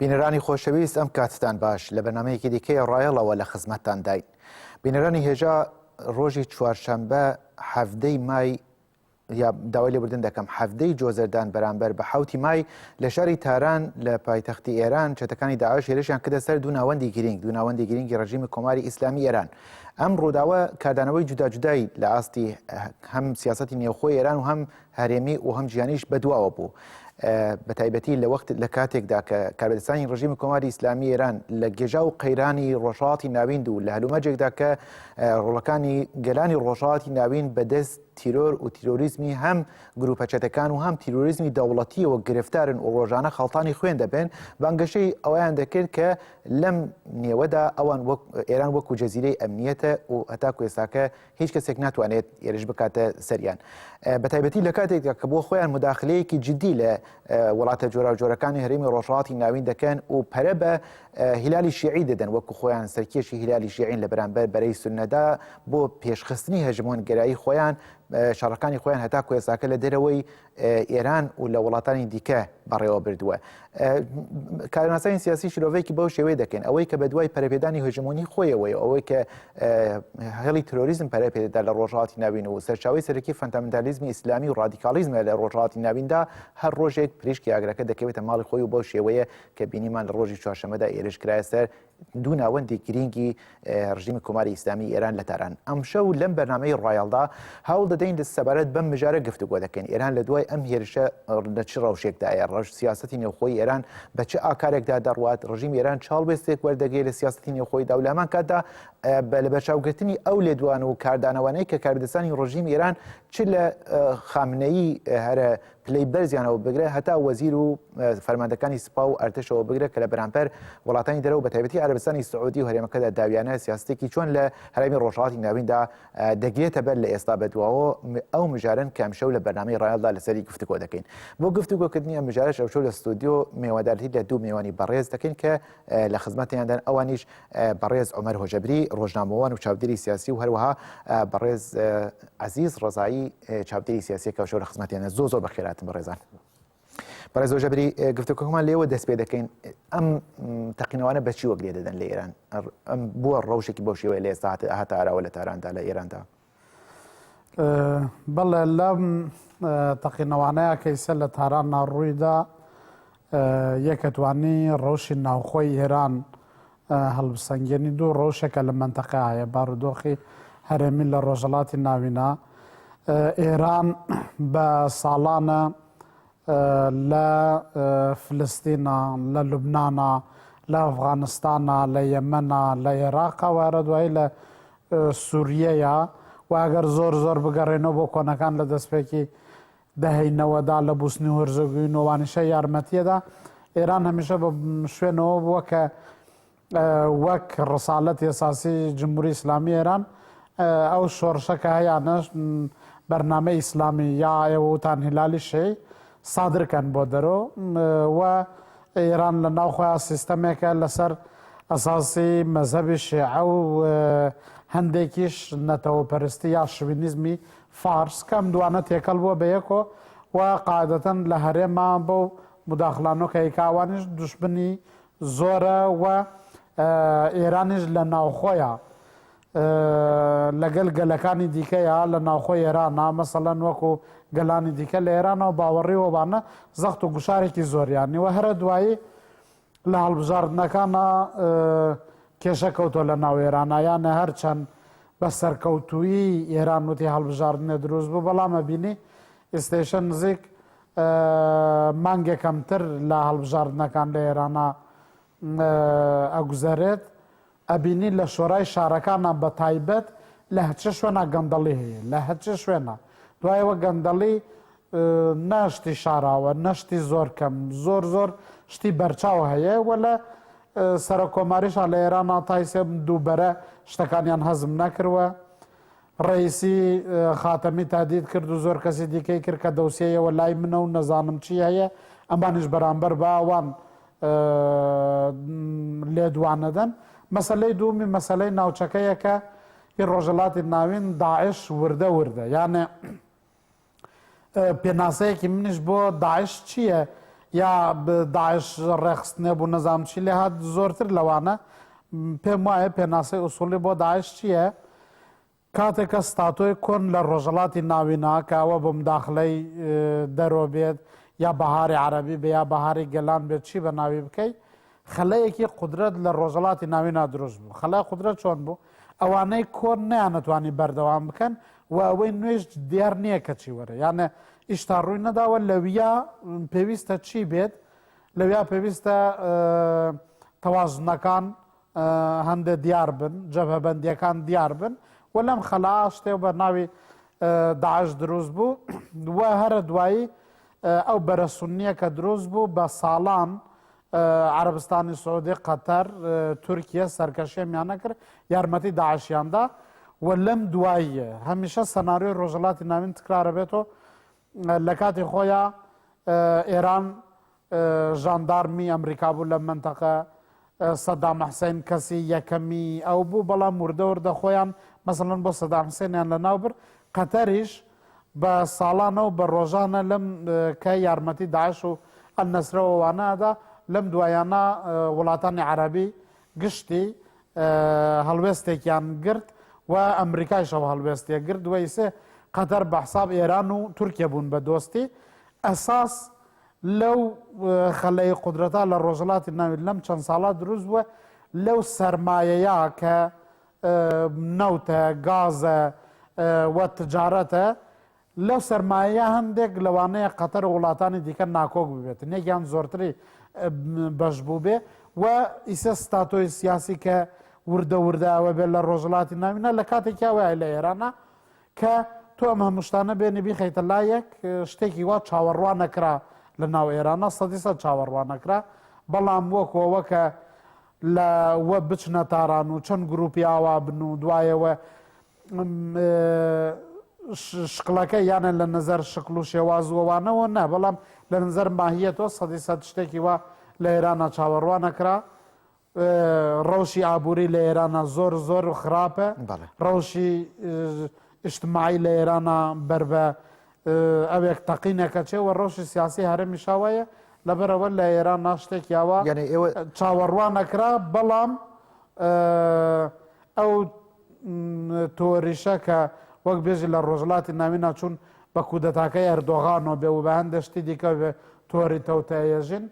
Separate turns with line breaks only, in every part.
بینەرانی خۆشەویست ئەم کاتتان باش لە بەرنامەیەکی دیکەی ڕایەڵەوە لە خزمەتتان داین. بینەرانی هێژا ڕۆژی چوارشەمبە هەفتەی مای یا داوای لێبوردن دەکەم هەفتەی جۆزەردان بەرامبەر بە 7 مای لە شاری تاران لە پایتەختی ئێران چێتەکانی داعش هێرشیان کردە سەر دوو ناوەندی گرنگی ڕژیمی کۆماری ئیسلامی ئێران. ئەم ڕووداوە کاردانەوەی جوداجودایی لە ئاستی هەم سیاسەتی نێوخۆی ئێران و هەم هەرێمی و هەم ژیانیش بەدواوە بوو. بە تایبەتی لە کاتێکدا کە کاربەدەستانی ڕژیمی کۆماری ئیسلامی ئێران لە گێژا و قەیرانی ڕۆژهەڵاتی ناوین و لە هەلومەرجێکدا کە ڕۆڵەکانی گەلانی ڕۆژهەڵاتی ناوین بەدەست تیرۆر و تیرۆریزمی هەم گروپەچەتەکان و هەم تیرۆریزمی دەوڵەتیەوە گرفتارن و ڕۆژانە خەڵتانی خوێن دەبێن، بانگەشەی ئەویان دەکرد کە لەم نێوەدا ئەوان ئێران وەکو جەزیرەی ئەمنیەتە و هەتا کوێستاکە هیچ کەسێک ناتوانێت ئێرش بکاتە سەریان. بە تایبەتی لە کاتێکدا کە بۆ خۆیان مداخلەیەکی جدی لە وڵاتە جۆراوجۆرەکانی هەرێمی ڕۆژهەڵاتی ناوین دەکەن و پەرە بە هیلالی شیعی دەدەن وەکو خۆیان سەرکێشی هیلالی شیعین لە بەرامبەر بەرەی سونەدا بۆ پێشخستنی هەژمۆنگەرایی خۆیان شەڕەکانی خۆیان هەتا کوێستاکە لە دەرەوەی ئێران و لە وڵاتانی دیکە بەڕێوە بردووە. کارناسانی سیاسی شیرۆڤێکی بەو شێوەیە دەکەن، ئەوەی کە بەدوای پەرەپێدانی هەژمۆنی خۆیەوەی ئەوەی کە هێڵی ترۆریزم پەرەپێدا لە ڕۆژهەڵاتی ناوین و سەرچاوی سەرەکی فەندامنتالیزمی ئیسلامی و ڕادیکالیزمە لە ڕۆژهەڵاتی ناویندا هەر ڕۆژێک پریشکی ئاگرەکە دەکەوێتە ماڵی خۆی و بەو شێوەیە کە بینیمان لە ڕۆژی چوارشەممەدا ئێرش کرایە سەر دوو ناوەندی گرنگی ڕژیمی کۆماری ئیسلامی ئێران لە تاران. ئەم شەو لەم بەرنامەی ڕایەڵدا هەوڵ دەدەین سەبارەت بەم مژارە گفتوگۆ دەکەین. ئێران لە دوای ئەم هێرشە لە چ ڕەوشێکدایە، سیاسەتی نێوخۆی ئێران بە چه ئاکارێکدا دەڕوات، ڕژیمی ئێران چاڵبێستێک وەردەگەی لە سیاسەتی نێوخۆیدا و لەمان کاتدا لە بەرچاوگرتنی ئەو لێدوان و کاردانەوانەی کە کاربەدەستانی ڕژیمی ئێران چ لە خامنەیی هەرە پلەی بەرزیانەوە بگرێ هەتا وەزیر و فەرماندەکانی سوپا و ئەرتشەوە بگرێت کە لە بەرامبەر وڵاتانی دەرەوە بە تایبەتی عەرەبستانی سعودی و هەرێمەکەدا داویانە سیاستێکی چۆن لە هەرێمی ڕۆژهەڵاتی ناویندا دەگرێتە بەر لە ئێستا بەدواوە ئەو مژارن کە ئەمشەو لە بەرنامەی ڕایەڵدا لەسەری گفتوگۆ دەکەین. بۆ گفتوگۆکردنی ئەم مژارەش ئەوشەو لە ستودیۆ میێوەدارەتی لە دوو میێوانی بەڕێز دەکەین کە لە خزمەتیاندان ئەوانیش بەڕێز عومەر هۆژەبری ڕۆژنامەوان و چاودێری سیاسی و هەروەها بەڕێز عەزیز ڕەزایی چاودێری سیاسی کە ئەوشەو لە خزمەتیانە زۆر بەخێراتن بەڕێزان. بەڕێز هۆژەبری گفتوگۆکەمان لێوە دەست پێ دەکەین. ئەم تەقینەوانە بەچی وەک لێ دەدەن لە ئێران؟ ئەم بووە ڕەوشێکی بەو شێوەیە لە ئێستا هەتا ئاراوە لە تاراندا لە ئێراندا؟
بەڵێ لەم تەقینەوانەیە کەیسە لە تاران ناڕوویدا یەکەتوانی ڕەوشی ناوخۆی ئێران هەڵبسەنگێنی دوو ڕەوشێکە لە مەنتەقەیە بارودۆخی هەرێمی لە ڕۆژهەڵاتی ناوینە. ئێران بە ساڵانە لە فلستینە، لە لوبنانە، لە ئەفغانستانە، لە یەمەنە، لە عێراقا وارە دوایی لە سووریەیە و ئەگەر زۆر بگەڕێنەوە بۆ کۆنەکان لە دەستپێکی دەهینەوەدا لە بوسنی و هەرزەگوی نۆوانیشە یارمەتیەدا ئێران هەمیشە بە شوێنەوە بووە کە وەک ڕسالەتی ئێساسی جمهوری ئیسلامی ئێران ئەو شۆڕشەکە هەیەیانەش بەرنامەی ئیسلامی یا ئێوە وتان هیلالی شەی سادرکەن بۆ دەرۆ و ئێران لە ناوخۆیان سیستەمێکە لەسەر ئەساسی مەزهەبی شیعە و هەندێکیش نەتەوەپەرستی یا شوینیزمی فارس کەم دوانە تێکەڵ بووە بە یەکۆ و قاعدەتەن لە هەرێما بۆ مداخلانۆکەیکاوانیش دوشبنی زۆرە و ئێرانیش لە ناوخۆیە لەگەل گەلەکانی دیکەیە لە ناوخۆی ئێرانە مەسەڵەن وەکو گەلانی دیکە لە ئێرانەوە باوەڕیوەبانە زەخت و گوشارێکی زۆریانی و هەرە دوایی لە هەڵبژاردنەکانە کێشە کەوتۆ لە ناو ئێرانە یانە هەرچەند بە سەرکەوتووی ئێران وتی هەڵبژاردنێ دروست بوو بەڵام ئەبینی ئێستێشە نزیک مانگێکەمتر لە هەڵبژاردنەکان لە ئێرانە ئەگوزارێت ئەبینی لە شۆرای شارەکانە بە تایبەت لە هەچە شوێنە گەندەڵی هەیە لە هەچە شوێنە دوایەوە گەندەڵی نەشتی شاراوە نەشتی زۆر کەم زۆر شتی بەرچاو هەیە و لە سەرۆک کۆماریشە لە ئێرانە تایسێ دووبەرە شتەکانیان هەزم نەکردوە. ڕئیسی خاتەمی تادید کرد و زۆر کەسی دیکەی کرد کە دەوسیەوە لای منە و نەزانم چی هەیە ئەمانیش بەرامبەر بە ئەوان لێدوانەدەن. مەسەلەی دوومی مەسەلەی ناوچەکەیە کە هی ڕۆژهەڵاتی ناوین داعش وردە یانێ پێناسەیەکی منیش بۆ داعش چییە؟ یا داعش ڕێخستنێ بوو نەزانم چی لێ هات زۆرتر لەوانە پێم وایە پێناسەی ئوسوڵی بۆ داعش چییە؟ کاتێککە ستاتۆی کۆن لە ڕۆژەڵاتی ناوینا کەوە بۆ مداخلەی دەرۆ بێت یا بەهاری عەرەبی بێ یا بەهاری گەلان بێت چی بە ناوی بکەیت خەلەیەکی قودرەت لە ڕۆژەڵاتی ناوینا دروست بوو. خەلای قودرەت چۆن بوو؟ ئەوانەی کۆن نەیانەتوانی بەردەوام بکەن و ئەوەی نوێژ دیار نییە کە چی وەرە، یانە ئیشتا ڕووی نەداوە لەویا پێویستە چی بێت، لەویا پێویستە تەوازنەکان هەندێک دیار بن، جەبهەبەندیەکان دیار بن و لەم خەلا شتێ بە ناوی داعش دروست بوو و هەرە دوایی ئەو بەرەسونیە کە دروست بوو بە ساڵان عربستانی سعودی قەتەر تورکیە سەرکەشیەمیان نەکرد یارمەتی داعشیاندا و لەم دواییە هەمیشە سەناریۆی ڕۆژەڵاتی ناوین تکرارە بێتەوە لە کاتی خۆیان ئێران ژاندارمی ئەمریکا بوو لە منتەقە سەدام حوسێن کەسی یەکەمی ئەو بوو بەڵام وردە خۆیان مەسەڵەن بۆ سەدام حوسێنیان لەناو بر قەتەریش بە ساڵانە و بە ڕۆژانە لەم کە یارمەتی داعش و ئەلنەسرەوە وانەدا لەم دوایانە وڵاتانی عەرەبی گشتی هەڵوێستێکیان گرت و ئەمریکایشەوە هەڵوێستێک گرت دوای سێ قەتەر بە حساب ئێران و تورکیا بوون بە دۆستی ئەساس لەو خەلەی قودرەتە لە ڕۆژەڵاتی ناوین لەم چەند ساڵا دروست بووە لەو سەرمایەیە کە نەوتە گازە وە تجارەتە لەو سەرمایە هەندێک لەوانەیە قەتەر و وڵاتانی دیکە ناکۆک ببێت نێکیان زۆرتری بەش بوو بێ و ئیسە ستاتۆی سیاسی کە وردەوردەوە بێت لە ڕۆژەڵاتی ناوینە لە کاتێکیاوای لە ئێرانە کە تۆ ئەم هەمووشتانە بێنی بیخەیتە لایەک شتێکی وا چاوەڕوان نەکرا لە ناو ئێرانە سەدیسە چاوەڕوان نەکرا بەڵام وەکەوە کە لە وە بچنە تاران و چەند گروپی ئاوا بن و دوایەوە شقلەکە یانە لە نظر شکل و شێوازوەوانەوە نە بەڵام لە نظر ماهیەتەوە سەدیسە شتێکی وا لە ئێرانە چاوەڕوان نەکرا ڕەوشی ئابووری لە ئێرانە زۆر خراپە ڕەوشی اجتماعی لە ئێرانە بەر بە ئەوێک تەقینەکە چێ و ڕۆژی سیاسی هەرمی شاوایە لەبەرەوە لە ئێران ناشتێکیاوە چاوەڕوان نەکرا بەڵام ئەو تۆریشە کە وەک بێژی لە ڕۆژڵاتی ناوینا چوون بە کودەتاکەی ئەردۆغانەوە بێ و بە هەندێشتی دیکە بێ تۆری تەوتەیەژین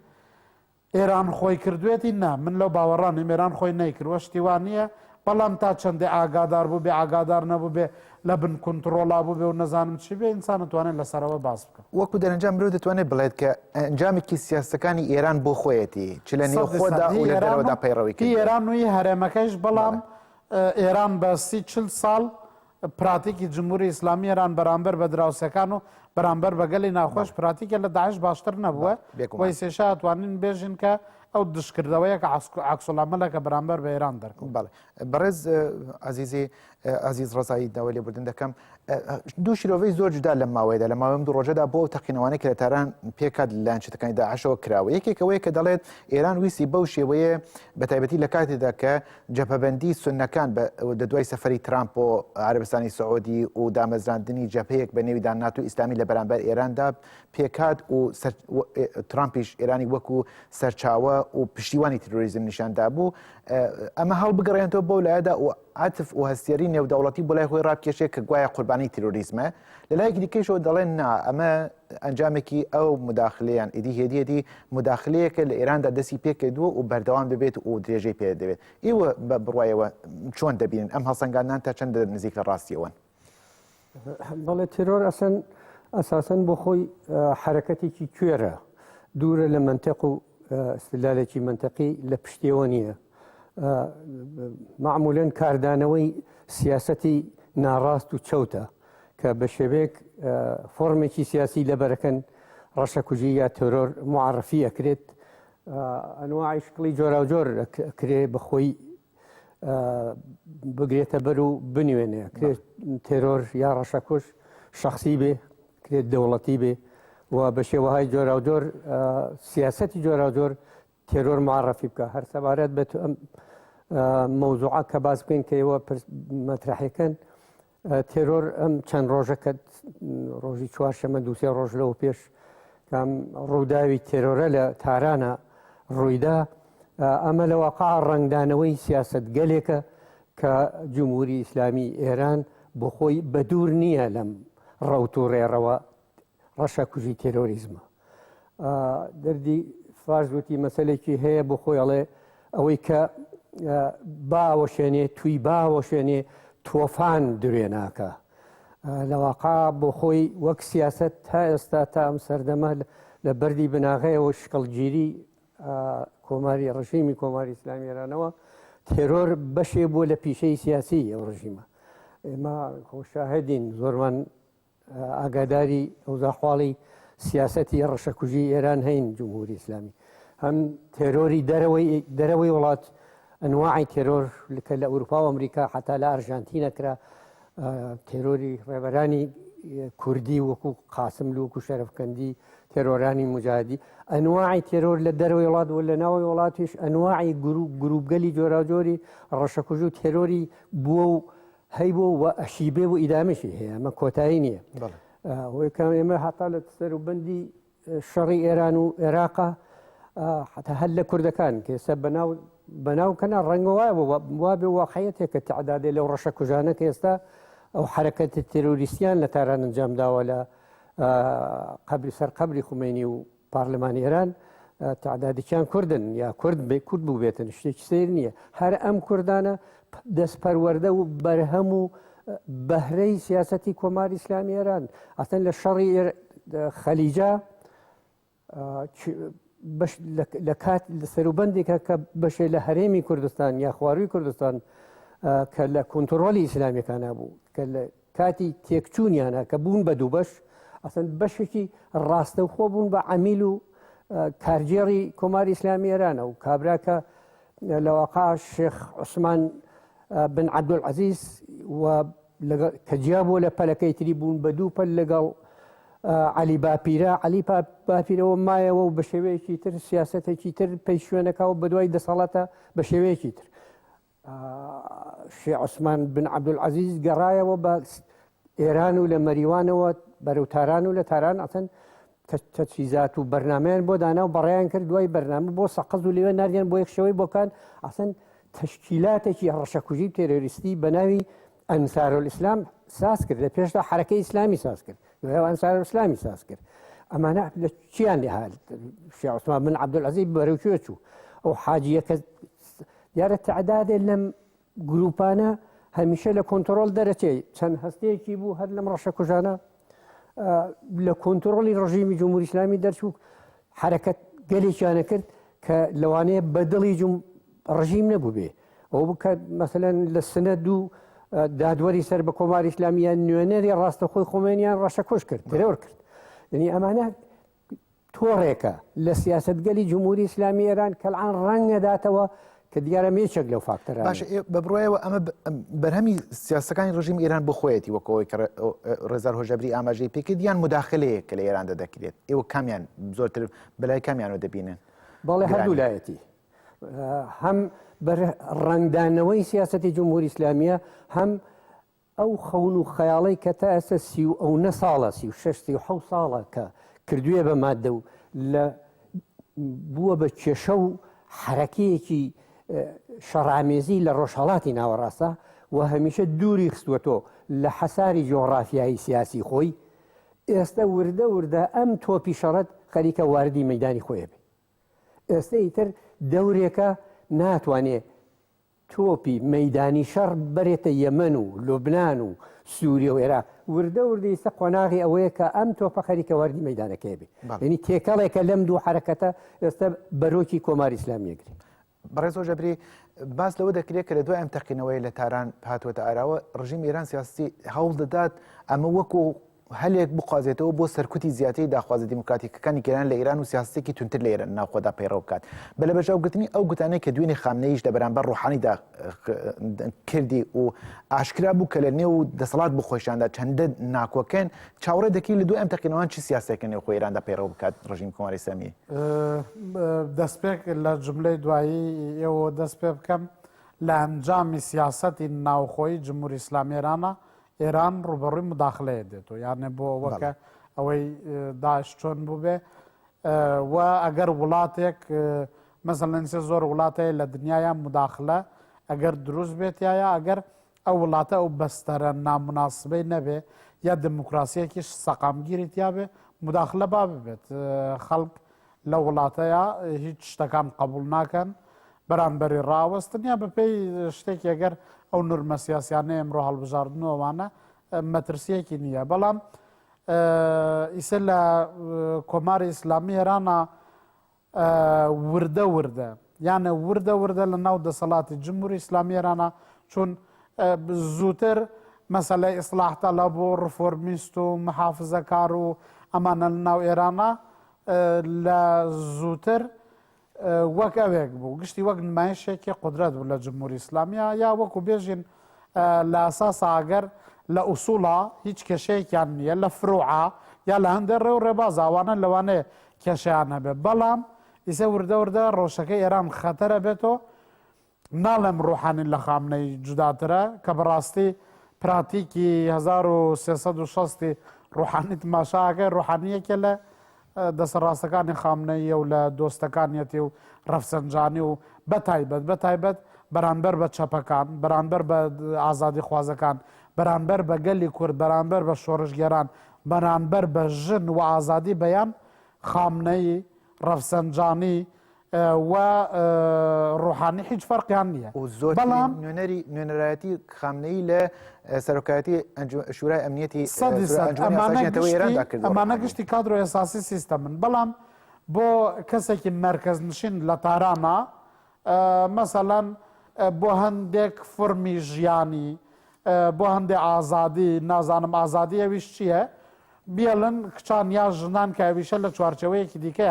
ئێران خۆی کردوێتی نا من لەو باوەڕانی ئێران خۆی نەیکردوە شتیوان نییە بەڵام تا چەندێ ئاگادار بوو بێ ئاگادار نەبوو بێ لە بن کنترۆڵا بوو بێ و نەزانم چی بێ ئینسان دەتوانێت لەسەرەوە باس بکە
وەکو دەرەنجام مرۆ دەتوانێت بڵێت کە ئەنجامێکی سیاسەکانی ئێران بۆ خۆیەتی چ لە نێو خۆدا و لە دەرەوەدا پەیڕەوی کرد
ئێران وی هەرێمەکەیش بەڵام ئێران بە 30-40 ساڵ پراتیکی جمهوری ئیسلامی ئێران بەرامبەر بە دراوسەکان و بەرامبەر بەگەلی ناخۆش پراتیکە لە داعش باشتر نەبووە وی سێشا ئەتوانین بێژین کە ئەو دشکردەوەیە کە عکسوڵامەلەکە بەرامبەر بە ئێران دەرکەوت.
بەڕێز عەزیز ڕزایی داوای لێبوردن دەکەم دوو شیرۆڤەی زۆر جودا لە ماوەیەدا لە ماوەی دوو ڕۆژەدا بۆ تەقینەوانەی کە لە تاران پێکات لەلایەن شتەکانی داعشەوە کراوە یەکێکەوەی کە دەڵێت ئێران ویسی بەو شێوەیە بەتایبەتی لە کاتێدا کە جەبهەبەندی سوننەکان لە دوای سەفەری ترامپ بۆ عەرەبستانی سەعودی و دامەزراندنی جەبهەیەک بە نێوی دانات و ئیسلامی لە بەرامبەر ئێراندا پێکات و ترامپیش ئێرانی وەکو سەرچاوە و پشتیوانی تیرۆریزم نیشاندا بوو ئەمە هەڵبگەڕێنەوە بەو لایەدا و عاتف و هەستێری نێودەوڵەتی بۆ لای خۆی ڕابکێشێت کە گوایە قوربانی تیرۆریزمە لە لایەکی دیکەشەوە دەڵێن نا ئەمە ئەنجامێکی ئەو مداخلەیان ئیدی هێدیەتی مداخلەیەکە لە ئێراندا دەستی پێکردووە و بەردەوام ببێت و درێژەی پێ دەبێت ئێوە بە بڕوایەوە چۆن دەبینن ئەم هەڵسەنگاندان تا چەند نزیک لە ڕاستیەوەن
بەڵێ تیرۆر ئەساسەن بۆ خۆی حرەکەتێکی کوێرە دوورە لە منتەق و استدلالێکی منتەقی لە پشتیەوە نییە معمولەن کاردانەوەی سیاسەتی ناڕاست و چەوتە کە بە شێوەیەک فۆرمێکی سیاسی لەبەرەکەن ڕەشەکوژی یا تۆرۆر معرفی ئەکرێت ئەنواعی شکڵی جۆرا و جۆر ئەکرێ بەخۆی بگرێتە بەر و بنوێنێ کرێت تێرۆر یا ڕەشەکوژ شخصی بێ کرێت دەوڵەتی بێ و بە شێوەهای جۆرا و جۆر سیاسەتی جۆرا و جۆر تێرۆر معرفی بکە هەر سەبارەت بێت ئەم مەوزوعە کە باس بکەین کە ئێوە مەترەحەکەن تێرۆر ئەم چەند ڕۆژەکە ڕۆژی چوارشەمە دووسێ ڕۆژ لەوە پێش کام ڕووداوی تێرۆرە لە تارانە ڕوویدا ئەمە لە واقع ڕنگدانەوەی سیاست گەلێکە کە جمهوری ئیسلامی ئێران بۆ خۆی بە دوور نییە لەم ڕەوت و ڕێڕەوە ڕەشە کوژی تێرۆریزمە. دەردی فاشوتی مەسلێکی هەیە بۆ خۆی ئەڵێ ئەوەی کە باوەشێنێ توی باوەشێنێ تۆفان درێ ناکە. لە واقع بۆ خۆی وەک سیاست تا ئێستا تا ئەم سەردەمە لە بەردی بناغەیەوە شکڵگیری کۆماری ڕژیمی کۆماری ئیسلامی ئێرانەوە تێرۆر بەشێ بۆ لە پیشەی سیاسی ئەو ڕژیمە. ئێمە خۆشاهدین زۆرمان ئاگاداری ئەوزاخواڵی سیاسەتی ڕەشەکوژی ئێران هەین جمهوری ئیسلامی هەم تێرۆری دەرەوەی وڵات ئەنواعی تێرۆر کە لە ئەوروپا و ئەمریکا حتا لە ئەرژانتینە کرا تێرۆری ڕێبەرانی کوردی وەکو قاسم لووکو شەرفکەندی تێرۆرانی مجاهدی ئەنواعی تێرۆر لە دەرەوەی وڵات و لە ناوەی وڵاتیش ئەنواعی گروپگەلی جۆراجۆری ڕەشەکوژ و تێرۆری بووە و هەیبوو و ئەشیبێ و ئیدامەشی هەیە ئەمە کۆتایی نییە. هۆی کە ئێمە هەتا لە سەروبەندی شەڕی ئێران و عێراقا حتا هەر لە کوردەکان کە ئێستا بەناوکەنا ڕەنگە وایە وا بێ واقعەتێک کە تعدادێ لەو ڕەشە کوژانە کە ئێستا ئەو حرەکەتی تێرۆریستیان لە تاران ئەنجام داوە لە سەر قەبری خومێنی و پارلەمانی ئێران تعدادێکیان کوردن یا کورد بوو بێتن شتێکی سیر نییە. هەر ئەم کوردانە دەستپەروەردە و بەرهەم و بەهرەی سیاسەتی کۆماری ئیسلامی ئێران ئەسەن لە شەڕی خەلیجا لە کات لە سەروبەندێکە کە بەشێ لە هەرێمی کوردستان یا خواروی کوردستان کە لە کۆنتڕۆلی ئیسلامیەکانە بوو کە لە کاتی تێکچوونیانە کە بوون بە دوو بەش ئەسەن بەشێکی ڕاستەوخۆ بوون بە عەمیل و کارجێڕی کۆماری ئیسلامی ئێرانە و کابراکە لە واقع شێخ عوسمان بن عەبدولعەزیز و کە جیابۆ لە پەلەکەی تری بوون بە دوو پەل لەگەڵ عەلی باپیرە عەلی باپیرەوە مایەوە و بە شێوەیەکی تر سیاسەتێکی تر پێی شوێنەکەەوە بە دوای دەسەڵاتە بە شێوەیەکی تر. شێخ عوسمان بن عەبدولعەزیز گەڕایەوە بە ئێران و لە مەریوانەوە بەرەو تاران و لە تاران ئەسەن تەجهیزات و بەرنامەیان بۆ دانا و بەڕێیان کرد دوای بەرنامە بۆ سەقز و لێوێ ناردیان بۆ یەکشەوەی بۆکان ئەسەن تەشکیلاتێکی ڕەشەکوژی تێرۆریستی بە ناوی ئەنسارولئیسلام ساز کرد لە پێشدا حرەکەی ئیسلامی ساز کرد دوای ئەنسارولئیسلامی ساز کرد. ئەمانە لە چیان لێهات شێخ عوسمان بن عەبدولعەزیز بەرەوکوێ چوو ئەو حاجیەکە دیارە تعدادێ لەم گروپانە هەمیشە لە کۆنتڕۆل دەرەچێ چەند هەستەیەکی بوو هەر لەم ڕەشەکوژانە لە کۆنتڕۆلی ڕژیمی جمهوری ئیسلامی دەرچوو حرەکەت گەلێکیانە کرد کە لەوانەیە بەدڵی ڕژیم نەبوو بێ ئەو بکات مەسەلەن لە سنەد و دادوەری سەر بە کۆماری ئیسلامیان نوێنەری ڕاستەخۆی خۆمێنیان ڕەشەکۆش کرد تێرۆر کرد. یعنی ئەمانە تۆڕێکە لە سیاسەتگەلی جمهوری ئیسلامی ئێران کە العان ڕەنگەداتەوە کە دیارە مێچێک لەو فاکتەرە
باش بە بڕایەوە ئەمە بەرهەمی سیاسەکانی ڕژیم ئێران بخۆیەتی وەکەوەی کە ڕێزار هۆژەبری ئاماژەی پێکرد یان مداخلەیە کە لە ئێراندا دەکرێت ئێوە کامیان زۆرتر بەلای کامیانەوە دەبینن؟
بەڵێ هەردوو لایەتی هەم ڕنگدانەوەی سیاسەتی جمهوری ئیسلامیە هەم ئەو خەون و خەیاڵی کە تا ئێستا 39 ساڵە 36 ساڵە کە کردوویە بە مادە و بووە بە کێشە و حرەکەیەکی شەڕامێزی لە ڕۆژهەڵاتی ناوەڕاستە و هەمیشە دووری خستووەتۆ لە حەساری جۆغرافیایی سیاسی خۆی ئێستا وردە ئەم تۆپی شەڕەت خەریکە واردی مەیدانی خۆیە بێ. ئێستا ئیتر دەورێکە ناتوانێت تۆپی مەیدانی شەڕ بەرێتە یەمەن و لوبنان و سووریە و عێراق وردە ئێستا قۆناغی ئەوەیە کە ئەم تۆپە خەریکە واردی مەیدانەکەی بێ. یعنی تێکەڵێکە لەم دوو حرەکەتە ئێستا بەرۆکی کۆماری ئیسلامیەگری.
بەڕێز هۆژەبری باس لەوە دەکرێت کە لە دوای ئەم تەقینەوەی لە تاران هاتووەتە ئاراوە ڕژیم ئێران سیاسی هەوڵ دەدات ئەمە وەکو هەلێک بقازێتەوە بۆ سەرکوتی زیاتری داخوازی دیموکراتیکەکانی گەران لە ئێران و سیاسەتێکی تونتر لە ئێران ناوخۆدا پەیڕەو بکات. بەلەبەرچاوگرتنی ئەو گوتانەی کە دوێنێ خامنەیش لە بەرامبەر ڕوحانیدا کردی و ئاشکرا بوو کە لە نێو دەسەڵات بخۆشیاندا چەندە ناکۆکەن چاوەڕێ دەکەی لە دوای ئەم تەقینەوەیان چی سیاسەتێکە نێو خۆی ئێراندا پەیڕەو بکات ڕژیم کۆماری ئیسلامی؟
دەستپێک لە جملەی دوایی ئێوە دەست پێ بکەم لە ئەنجامی سیاسەتی ناوخۆی جمهوری ئیسلامی ئێرانە ئێران ڕوبەڕووی مداخلەیە دێتەوە یانێ بۆ وەکە ئەوەی داعش چۆن بوو بێ و ئەگەر وڵاتێک مثلەن زۆر وڵاتەیە لە دنیاە مداخلە ئەگەر دروست بێت یایە ئەگەر ئەو وڵاتە ئەو بەستەرە نامناسبەی نەبێ یا دموکراسیەکیش سەقامگیری یابێ مداخلە با ببێت خەڵک لە وڵاتەیە هیچ شتەکان قبول ناکەن بەرامبەری ڕاوەستن یا بەپێی شتێک ئەگەر ئەو نورمە سیاسیانەیە ئەمڕۆ هەڵبژاردنەوەوانە مەترسیەکی نییە بەڵام ئیسە لە کۆماری ئیسلامی هێرانە وردە وردە یانە وردە وردە لە ناو دەسەڵاتی جمهوری ئیسلامی هێرانە چون زووتر مەسەلەی ئیسلاحتە لە بۆ ڕفۆرمیست و محافزەکار و ئەمانە لە ناو ئێرانە لە زووتر وەک ئەوێک بوو گشتی وەک نمایشێکی قدرەت بوو لە جمهوری ئیسلامیە یا وەکو بێژین لە ئاساسا ئەگەر لە ئوسوڵا هیچ کێشەیەکیان نییە لە فرۆعا یا لە هەندێک ڕێ و ڕێباز ئاوانە لەوانەیە کێشەیان هەبێت بەڵام ئیسە وردە وردە ڕۆژەکەی ئێران خەتەرە بێتەوە ناڵێم ڕوحانی لە خامنەی جوداترە کە بەڕاستی پراتیکی 1360 ڕوحانی تماشاکە ڕوحانیەکە لە دەسەڕاستەکانی خامنەیە و لە دۆستەکانیەتی و ڕەفسەنجانی و بەتایبەت بەرامبەر بە چەپەکان بەرامبەر بە ئازادی خوازەکان بەرامبەر بە گەلی کورد بەرامبەر بە شۆڕژگێران بەرامبەر بە ژن و ئازادی بەیان خامنەی ڕەفسەنجانی و ڕوحانی هیچ فەرقیان نییە
و زۆربەڵام نوێنەرایەتی خامنەی لە سەرۆکایەتی شورای ئەمنیەتی
ئەمانە گشتی کادرۆ ئێساسی سیستەمن بەڵام بۆ کەسێکی مەرکەز نشین لە تارانە مەسەلەن بۆ هەندێک فڕمی ژیانی بۆ هەندێک ئازادی نازانم ئازادی ئەویش چییە بیڵن کچان یا ژنان کە ئەویشە لە چوارچەوەیەکی دیکە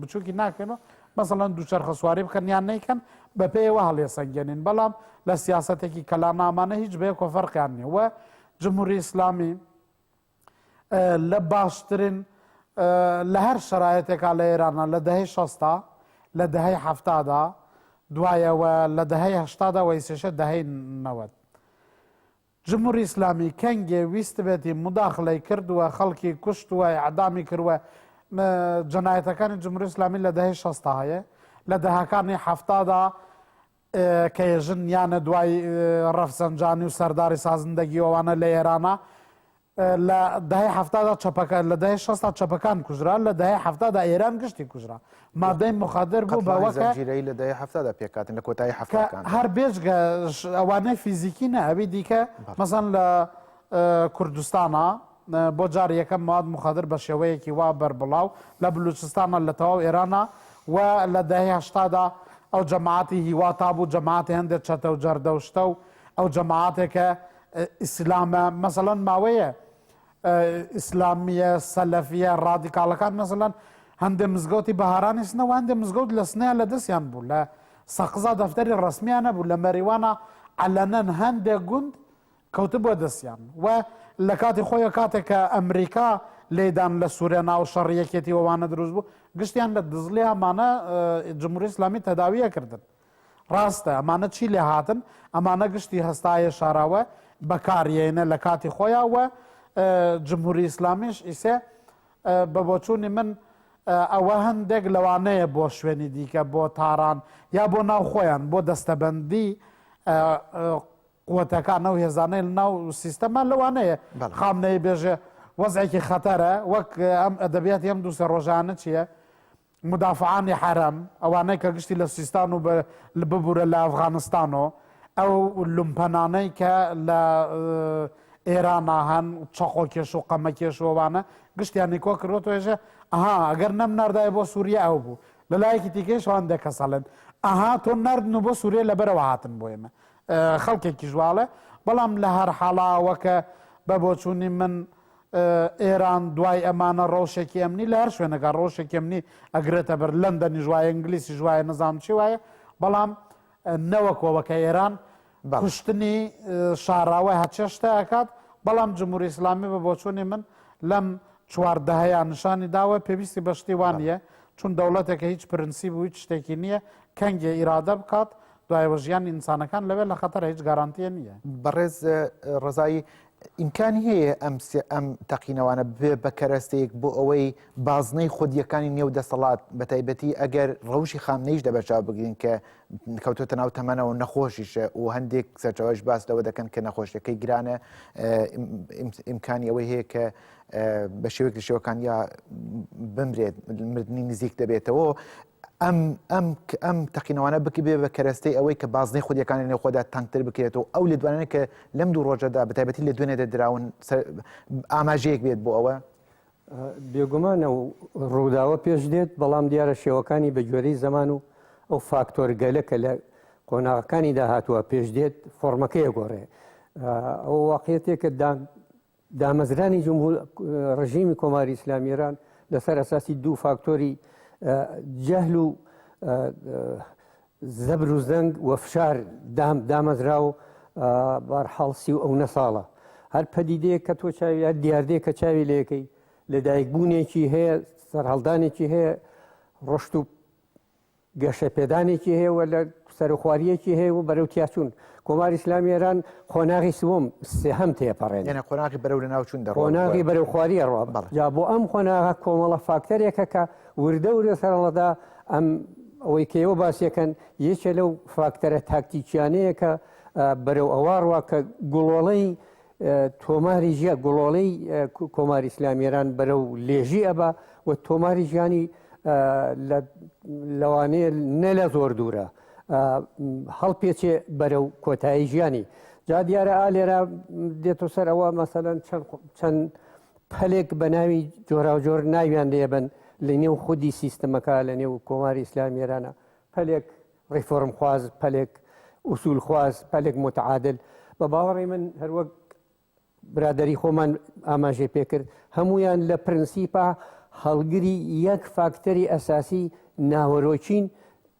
بچووکی ناکەنەوە مەسەڵەن دووچەرخە سواری بکەن یان نەیکەن بە پێیەوە هەڵێ سەنگێنین بەڵام لە سیاسەتێکی کەلانامانە هیچ بەیەک و فەرقیان نییە و جمهوری ئیسلامی لە باشترین لە هەر شرایەتێکا لە ئێرانە لە دەهەی 60 لە دەهەی 70دا دوایەوە لە دەهەی 80دا وەیسێشە دەهەی 90 جمهوری ئیسلامی کەنگێ ویست بێتی مداخلەی کردووە خەڵکی کوشتووە ئەعدامی کردووە جەنایەتەکانی جمهوری ئیسلامی لە دەهەی 60 هەیە لە دەهەکانی 70دا کە ێژن یانە دوای ڕەفسەنجانی و سەرداری سازندەگی ئەوانە لە ئێرانە لە دەهەی 70دا چەپەکە لە دەهەی 60 چەپەکان کوژرا لە دەهەی 70دا ئێران گشتی کوژرا مادەی مخادر بوو بەوەکە
لە دەهەی 70دا پێکاتن لە کۆتایی 70کان
هەر بێژگە ئەوانەی فیزیکی نە ئەوی دیکە مەسەن لە کوردستانە بۆ جاری یەکەم مواد مخادر بە شێوەیەکی وا بەربڵاو لە بلوچستانە لە تەواو ئێرانە و لە دەهەی 80دا ئەو جەماعەتی هیوا تابوو جەماعەتی هەندێک چەتە و جەردە و شتە و ئەو جەماعەتێکە ئیسلامە مەسەڵەن ماوەیە ئیسلامیە سەلەفیە ڕادیکاڵەکان مەسەڵەن هەندێک مزگەوتی بەهارانی سنە و هەندێک مزگەوت لە سنەیە لە دەستیان بوو لە سەقزا دەفتەری ڕسمیانە بوو لە مەریوانە عەلەنەن هەندێک گوند کەوتە بۆ دەستیان و لە کاتی خۆیە کاتێک کە ئەمریکا لێدان لە سووریا ناو شەڕیەکێتی ئەوانە دروست بوو گشتیان لە دزڵی ئەمانە جمهوری ئیسلامی تەداویە کردن ڕاستە ئەمانە چی لێ هاتن ئەمانە گشتی هەستایە شاراوە بەکارێنە لە کاتی خۆیان وە جمهوری ئیسلامیش ئیسێ بە بۆچوونی من ئەوە هەندێک لەوانەیە بۆ شوێنی دیکە بۆ تاران یا بۆ ناو خۆیان بۆ دەستەبەندی قوتەکان و هێزانەی ناو سیستەمە لەوانەیە خامنەی بێژێ وەزعێکی خەتەرە وەک ئەم ئەدەبیاتی ئەم دووسە ڕۆژانە چییە مدافعانی حرەم ئەوانەی کە گشتی لە سیستان و ببوورە لە ئەفغانستانەوە ئەو لومپەنانەی کە لە ئێرانە هەن چەقۆکێش و قەمەکێشەوەوانە گشتیانی کۆ کردوەوە ێژە ئەها ئەگەر نەم ناردایە بۆ سووریا ئەو بوو لە لایەکی تیکەیشوان دەکەسەڵێن ئەها تۆ نردن و بۆ سووریا لەبەرەوە هاتن بۆ ئێمە خەڵکێکی ژواڵە بەڵام لە هەر حاڵاوەکە بە بۆچوونی من ئێران دوای ئەمانە ڕۆژێکی ئەمنی لە هەر شوێنەکە ڕۆژێکی ئەمنی ئەگرێتە بەر لەندەنی ژوایە ئینگلیسی ژوایە نەزانم چی وایە بەڵام نەوەکەوەکە ئێران کوشتنی شاراوە هەچێشتە ئەکات بەڵام جمهوری ئیسلامی بە بۆچوونی من لەم چواردەهەیان نیشانی داوە پێویستی بەشتی وانە چون دەوڵەتێکە هیچ پرنسیب و هیچ شتێکی نییە کەنگێ ئیرادە بکات دوایەوە ژیان ئینسانەکان لەوێ لە خەتەر هیچ گارانتیە نییە
بەڕێز ڕزایی ئیمکانی هەیە ئەم تەقینەوانە بێ بە کەرەستەیەک بۆ ئەوەی بازنەی خودیەکانی نێو دەسەڵات بە تایبەتی ئەگەر ڕەوشی خامنەیش دەبەرچاو بگرین کە کەوتوتە ناو تەمەنەوە نەخۆشیشە و هەندێک سەرچاوەش باس لەوە دەکەن کە نەخۆشیەکەی گرانە ئیمکانی ئەوەی هەیە کە بە شێوەیەک لە شێوەکان یا بمرێت مردنی نزیک دەبێتەوە ئەم تەقینەوانە بکی بێ بە کەرەستەی ئەوەی کە بازنەی خودیەکانی نێو خۆدا تەنگتر بکرێتەوە ئەو لێدوانانە کە لەم دوو ڕۆژەدا بە تایبەتی لە دوێنێ دەدراون ئاماژەیەک بێت بۆ ئەوە
بێگومانە و ڕووداوە پێش دێت بەڵام دیارە شێوەکانی بە گوێرەی زەمان و ئەو فاکتۆر گەلەکە لە قۆناغەکانی داهاتووە پێش دێت فۆرمەکەیە گۆڕێ ئەو واقعەتێکە دامەزرانی ڕژیمی کۆماری ئیسلامی ئێران لەسەر ئەساسی دوو فاکتۆری جەهل و زەبر و زەنگ و فشار دامەزرا و بەرحاڵسی و ئەو نەساڵە هەر پەدیدەیە کە تۆ چاوی هەر دیاردەیە کە چاوی لەکەی لەدایکبوونێکی هەیە سەرهەڵدانێکی هەیە ڕۆشت و گەشە پێدانێکی هەیە و لە سەرخواریەکی هەیە و بەرەو تیاچوون کۆماری ئیسلامی ئێران خۆناغی سوم سێهەم تێپەڕێن
یعنی قۆناغی بەرەو لە ناوچوون دەڕۆ
خۆناغی بەرەو خواریە ڕوا جا بۆ ئەم خۆناغە کۆمەڵە فاکتەرێکە کە وردە ورە سەرڵەدا ئەم ئەوەی کەەوە باسیەکەن یەکێ لەو فاکتەرە تاکتیکیانەیە کە بەرەو ئەوواڕوە کە گوڵۆڵەی تۆماری ژیا گوڵۆڵەی کۆماری ئیسلامی ئێران بەرەو لێژی ئەبا و تۆماری ژیانی لەوانەیە نە لە زۆر دوورە هەڵپێچێ بەرەو کۆتایی ژیانی جا دیارە ئالێرا دێتۆ سەر ئەوە مەسەلەن چەند پەلێک بە ناوی جۆرا و جۆر ناویان لێبن لە نێو خودی سیستەمەکە لە نێو کۆماری ئیسلامی ئێرانە پەلێک ڕیفۆرم خواز پەلێک ئوسول خواز پەلێک متعادل بە باوەڕی من هەروەک برادری خۆمان ئاماژێ پێکرد هەمویان لە پرەنسیپا هەڵگری یەک فاکتەری ئەساسی ناوەرۆچین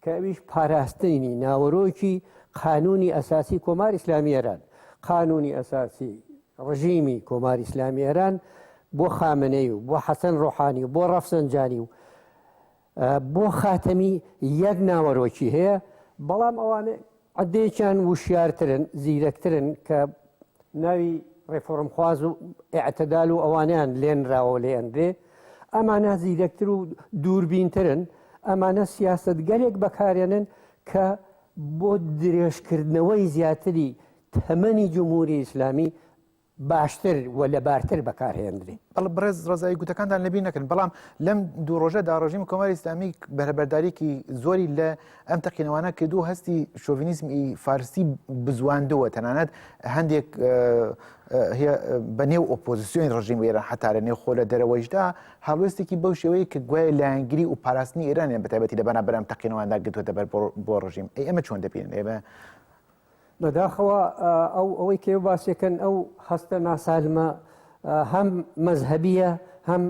کە ئەویش پاراستنی ناوەرۆکی قانونی ئەساسی کۆماری ئیسلامی ئێران قانونی ئەساسی ڕژیمی کۆماری ئیسلامی ئێران بۆ خامنەی و بۆ حەسەن ڕۆحانی و بۆ ڕەفسەنجانی و بۆ خاتەمی یەک ناوەرۆکی هەیە بەڵام ئەوانە عەدەیەکیان وشیارترن زیرەکترن کە ناوی ڕێفۆرمخواز و ئێعتەدال و ئەوانیان لێنراوە لێئەندرێ ئەمانە زیرەکتر و دووربینترن ئەمانە سیاسەتگەرێک بەکارێنن کە بۆ درێژکردنەوەی زیاتری تەمەنی جمهوری ئیسلامی باشتر و لەبارتر بەکارهێنرێ
بەڕێز ڕزایی گوتەکانتان لەبیر نەکەن بەڵام لەم دوو ڕۆژەدا ڕژیمی کۆماری ئیسلامی بەرەبەرداریکی زۆری لە ئەم تەقینەوانە کردو هەستی شۆڤینیزمی فارسی بزواندووە تەنانەت هەندێک بەنێو ئۆپۆزیسیۆنی ڕژیم ئێران حتا لە نێو خۆ لە دەرەوەیشدا هەڵوێستێکی بەو شێوەیە کە گوایە لایەنگری و پاراستنی ئێرانیان بەتایبەتی لە بەرامبەر ئەم تەقینەواندا گرتووەتە بەر بۆ ڕژیم ئێمە چۆن دەبینن ئێمە
بەداخەوە ئەوەی کێو باسیەکەن ئەو هەستە ناسالمە هەم مەزهەبیە هەم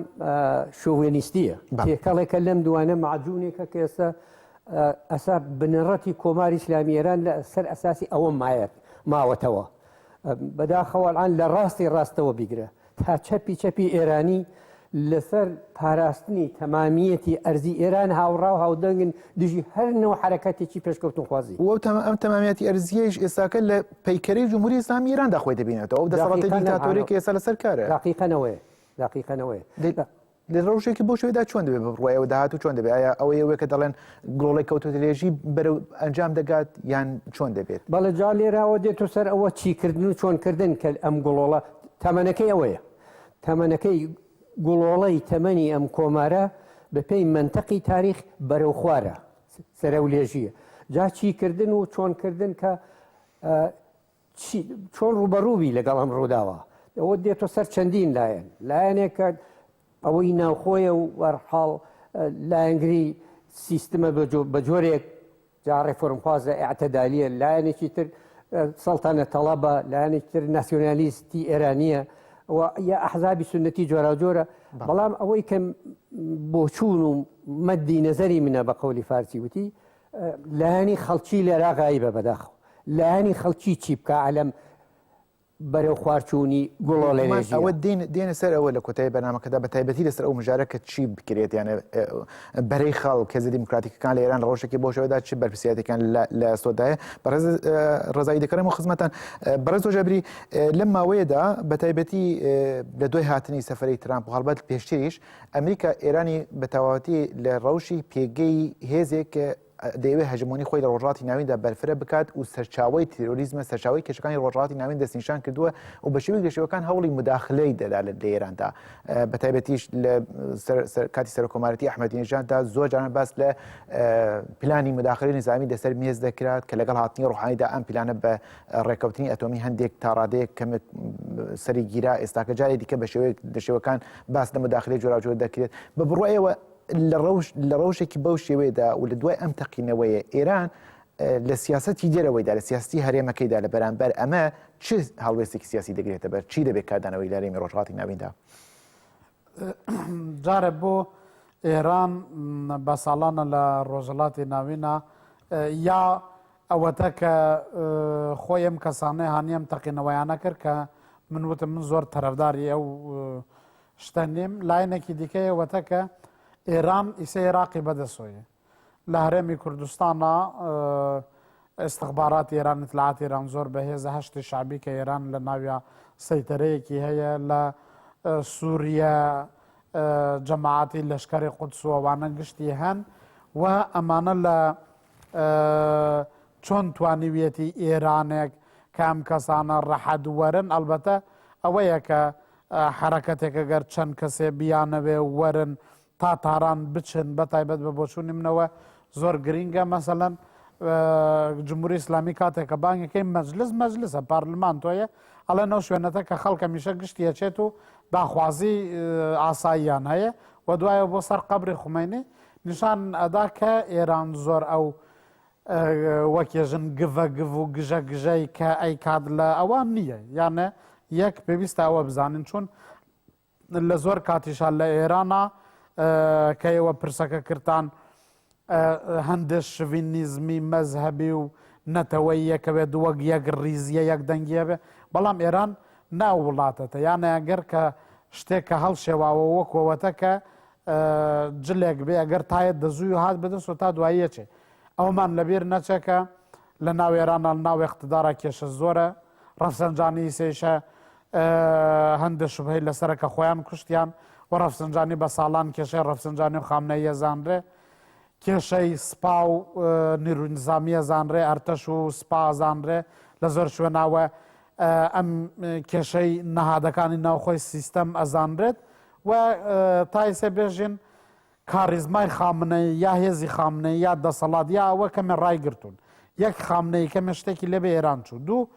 شۆڤێنیستیە تێکەڵێکە لەم دوانە معجوونێکە کە ئێستا ئەسا بنەڕەتی کۆماری ئیسلامی ئێران لە سەر ئەساسی ئەوە ماوەتەوە بەداخەوە ئەڵان لە ڕاستەوە بیگرە تا چەپی ئێرانی لەسەر پاراستنی تەمامیەتی ئەرزی ئێران هاوڕا و هاودەنگن دژی هەرنەوە حرەکەتێکی پێشکەوتن خوازی
ئەم تەمامیەتی ئەرزیەش ئێستاکە لە پەیکەرەی جمهوری ئیسلامی ئێراندا خۆی دەبینێتەوە ئەو دەسەڵاتی دیکتاتۆرێکی ئێستا لەسەر کارە
دقیقەنەوەی
لە ڕۆژێکی بۆ شوێدا چۆن دەبێت ڕۆیەوە داهاتوو چۆن دەبێت ئایا ئەوەیە کە دەڵێن گڵۆڵی کەوتوتێژی بەرەو ئەنجام دەگات یان چۆن دەبێت
بەڵێ جا لێراوە دێتۆ سەر ئەوە چیکردن و چۆنکردن کە ئەم گڵۆڵە تەمەنەکەی ئەوەیە تەمەنەکەی گوڵۆڵەی تەمەنی ئەم کۆمارە بە پێی منتەقی تاریخ بەرەو خوارە سەرە و لێژیە جا چیکردن و چۆنکردن کە چۆن ڕوبەڕووبی لەگەڵ ئەم ڕووداوە ئەوە دێتۆ سەر چەندین لایەنێکە ئەوەی ناوخۆیە و وەرحاڵ لایەنگری سیستمە بە جۆرێک جا ڕێفۆرمخوازە ئێعتەدالیە لایەنێکی تر سەڵتانە تەڵەبە لایەنێکی تر ناسیۆنالیستی ئێرانیە یا ئەحزابی سنەتی جۆرا جۆرە بەڵام ئەوەی کە بۆچوون و مەدی نەزەری منە بە قەولی فارسی وتی لایەنی خەڵکی لێرا غایبە بەداخەوە لایەنی خەڵکی چی بکە عەلەم بەرەو خوارچوونی گوڵۆ لە
ئەوە
نێژیە.
دێنە سەر ئەوە لە کۆتایی بەنامەکەدا بە تایبەتی لەسەر ئەو مژارەکە چی بکرێت یانە بەرەی خەڵک کێزە دیموکراتیکەکان لە ئێران لە ڕۆژێکی بۆ شەوەدا چی بەرپرسیاتەکان لە سۆدایە بەڕێز ڕزایی دەکەڕێم و خزمەتان بەڕێز تۆجابری لەم ماوەیەدا بە تایبەتی لە دوای هاتنی سەفەرەی ترامپ و هەڵبەت پێشتریش ئەمریکا ئێرانی بە تەواوەتی لە ڕەوشی پێگەی هێزێک دەیەوێت هەژمۆنی خۆی لە ڕۆژهاتی ناویندا بەرفرە بکات و سەرچاوی تیرۆریزمە سەرچاوی کێشەکانی ڕۆژهاتی ناوین دەستنیشان کردووە و بە شێوەیەک لەشێوەکان هەوڵی مداخلەی دەدا لە ئێراندا بە تایبەتیش لە کاتی سەرۆکۆمارەتی ئەحمەدینێژاددا زۆر جاران باس لە پلانی مداخلەی نظامی لەسەر مێز دەکرات کە لەگەڵ هاتنی ڕوحانیدا ئەم پلانە بە ڕێکەوتنی ئەتۆمی هەندێک تا ڕادەیەک کەمێک سەری گیرا ئێستاکە جارێک دیکە بە شێوەکان باس لە مداخلەی جۆراوجۆر دەکرێت بە بڕواایەوە لە ڕەوشێکی بەو شێوەیەدا و لە دوای ئەم تەقینەوەیە ئێران لە سیاسەتی دێرەوەیدا لە سیاستی هەرێمەکەیدا لە بەرامبەر ئەمە چ هەڵوێستێکی سیاسی دەگرێتە بەر چی دەبێت کاردانەوەی لە هەرێمی ڕۆژهاتی ناویندا
جارێ بۆ ئێران بە ساڵانە لە ڕۆژهەڵاتی ناوینە یا ئەوەتە کە خۆی ئەم کەسانەی هاانیم تەقینەوەیانە کرد کە من وتم من زۆر تەرەفداری ئەو شتە نیم لاینێکی دیکەی ئەوەتە کە ئێران ئیسە عێراقی بەدەسۆیە لە هەرێمی کوردستانە استخبارات ئێران اطلاعات ئێران زۆر بەهێزە هەشتی شعبی کە ئێران لە ناویە سەیتەرەیەکی هەیە لە سووریا جەماعەتی لەشکری قودس و ئەوانە گشتی هەن و ئەمانە لە چۆن توانیویەتی ئێرانێک کە ئەم کەسانە ڕەحەدوەرن ئەلبەتە ئەوەیە کە حرەکەتێکە گەر چەند کەسێ بیانەوێ وەرن تا تاران بچن بە تایبەت بە بۆچوونی منەوە زۆر گرینگە مەسەلەن جمهوری ئیسلامی کاتێکە بانگەکەی مەجلسە پارلمان تۆیە ئەڵێ نەو شوێنەتە کە خەڵکە میشە گشتی ئەچێت و داخوازی ئاساییان هەیە و دوایە بۆ سەر قەبری خومینی نیشان ئەدا کە ئێران زۆر ئەو وەکێژن گڤە گڤ و گژە گژەی کە ئەی کات لە ئەوان نییە یانە یەک پێویستە ئەوە بزانین چون لە زۆر کاتیشان لە ئێرانە کە ئێوە پرسەکە کردان هەندێک شڤینیزمی مەزهەبی و نەتەوەی یەکەوێت وەک یەک ڕیزیە یەک دەنگیە بێ بەڵام ئێران ناو وڵاتەتە یانە ئەگەر کە شتێک کە هەڵشێواوە وەکەوەتە کە جلێک بێ ئەگەر تایەت دەزووی و هات بدەست و تا دواییەچێ ئەومان لەبیر نەچێکە لە ناو ئێرانە ناو اقتدارە کێشە زۆرە ڕەفسەنجانی سێشە هەندێک شوبهەی لەسەرەکە خۆیان کوشتیان و ڕەفسەنجانی بە ساڵان کێشەی ڕەفسەنجانی و خامنەیە زانرێ کێشەی سپا و نیروی نظامیە زانرێ ئەرتەش و سپا زانرێ لە زۆر شوێناوە ئەم کێشەی نەهادەکانی ناوخۆی سیستەم ئەزانرێت و تایسە بێژین کاریزمای خامنەی یا هێزی خامنەی یا دەسەڵات یا ئەوە کەمێ ڕایگرتوون یەک خامنەی کەمێ شتێکی لەبێ ئێران چوو دوو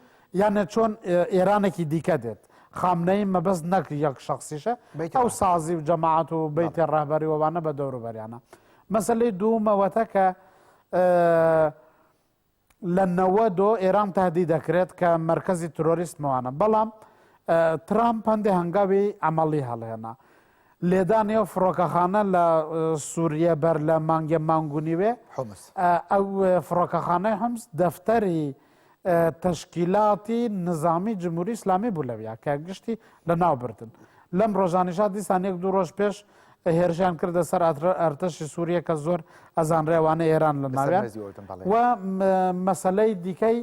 یانە چۆن ئێرانێکی دیکە دێت خامنەی مەبەست نەکر یەک شخصیشە ئەو سازی و جەماعەت و بەیتێ ڕەهبەری وەوانە بە دەوروبەریانە مەسەلەی دوومەوەتە کە لە 90 ئێران تهدید دەکرێت کە مرکزی تۆریستمەوانە بەڵام ترامپ هەندێک هەنگاوی عەمەڵی هەڵهێنا لێدانیە فڕۆکەخانە لە سووریە بەر لە مانگە مانگونیوێ ئەو فڕۆکەخانەی هەمس دەفتەری تەشکیلاتی نظامی جمهوری ئیسلامی بوو لەویا کە گشتی لە ناو بردن لەم ڕۆژانیشا دیسان یەک دوو ڕۆژ پێش هێرشیان کردە سەر ئەرتەشی سووریە کە زۆر ئەزانرێوانە ئێران لە ناویان و مەسەلەی دیکەی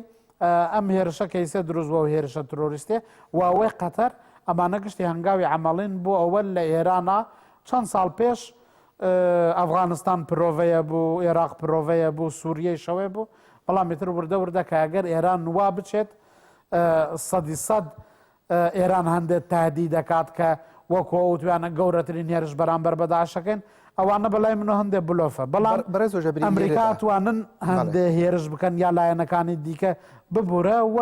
ئەم هێرشە کەیسە دروستبووە و هێرشە تۆریستێ و ئەوەی قەتەر ئەمانە گشتی هەنگاوی عەمەڵین بۆ ئەوە لە ئێرانە چەند ساڵ پێش ئەفغانستان پرۆڤەیە بوو عێراق پرۆڤەیە بوو سووریەی شەوێ بوو بەڵام بێتر وردە وردە کە ئەگەر ئێران وا بچێت 100% ئێران هەندێک تهدید دەکات کە وەکو ئەوتوانە گەورەترین هێرش بەرامبەر بەداعشەکەن ئەوانە بەلای من هەندێک بلۆفە بەڵام ئەمریکا توانن هەندێک هێرش بکەن یا لایەنەکانی دیکە ببوورە و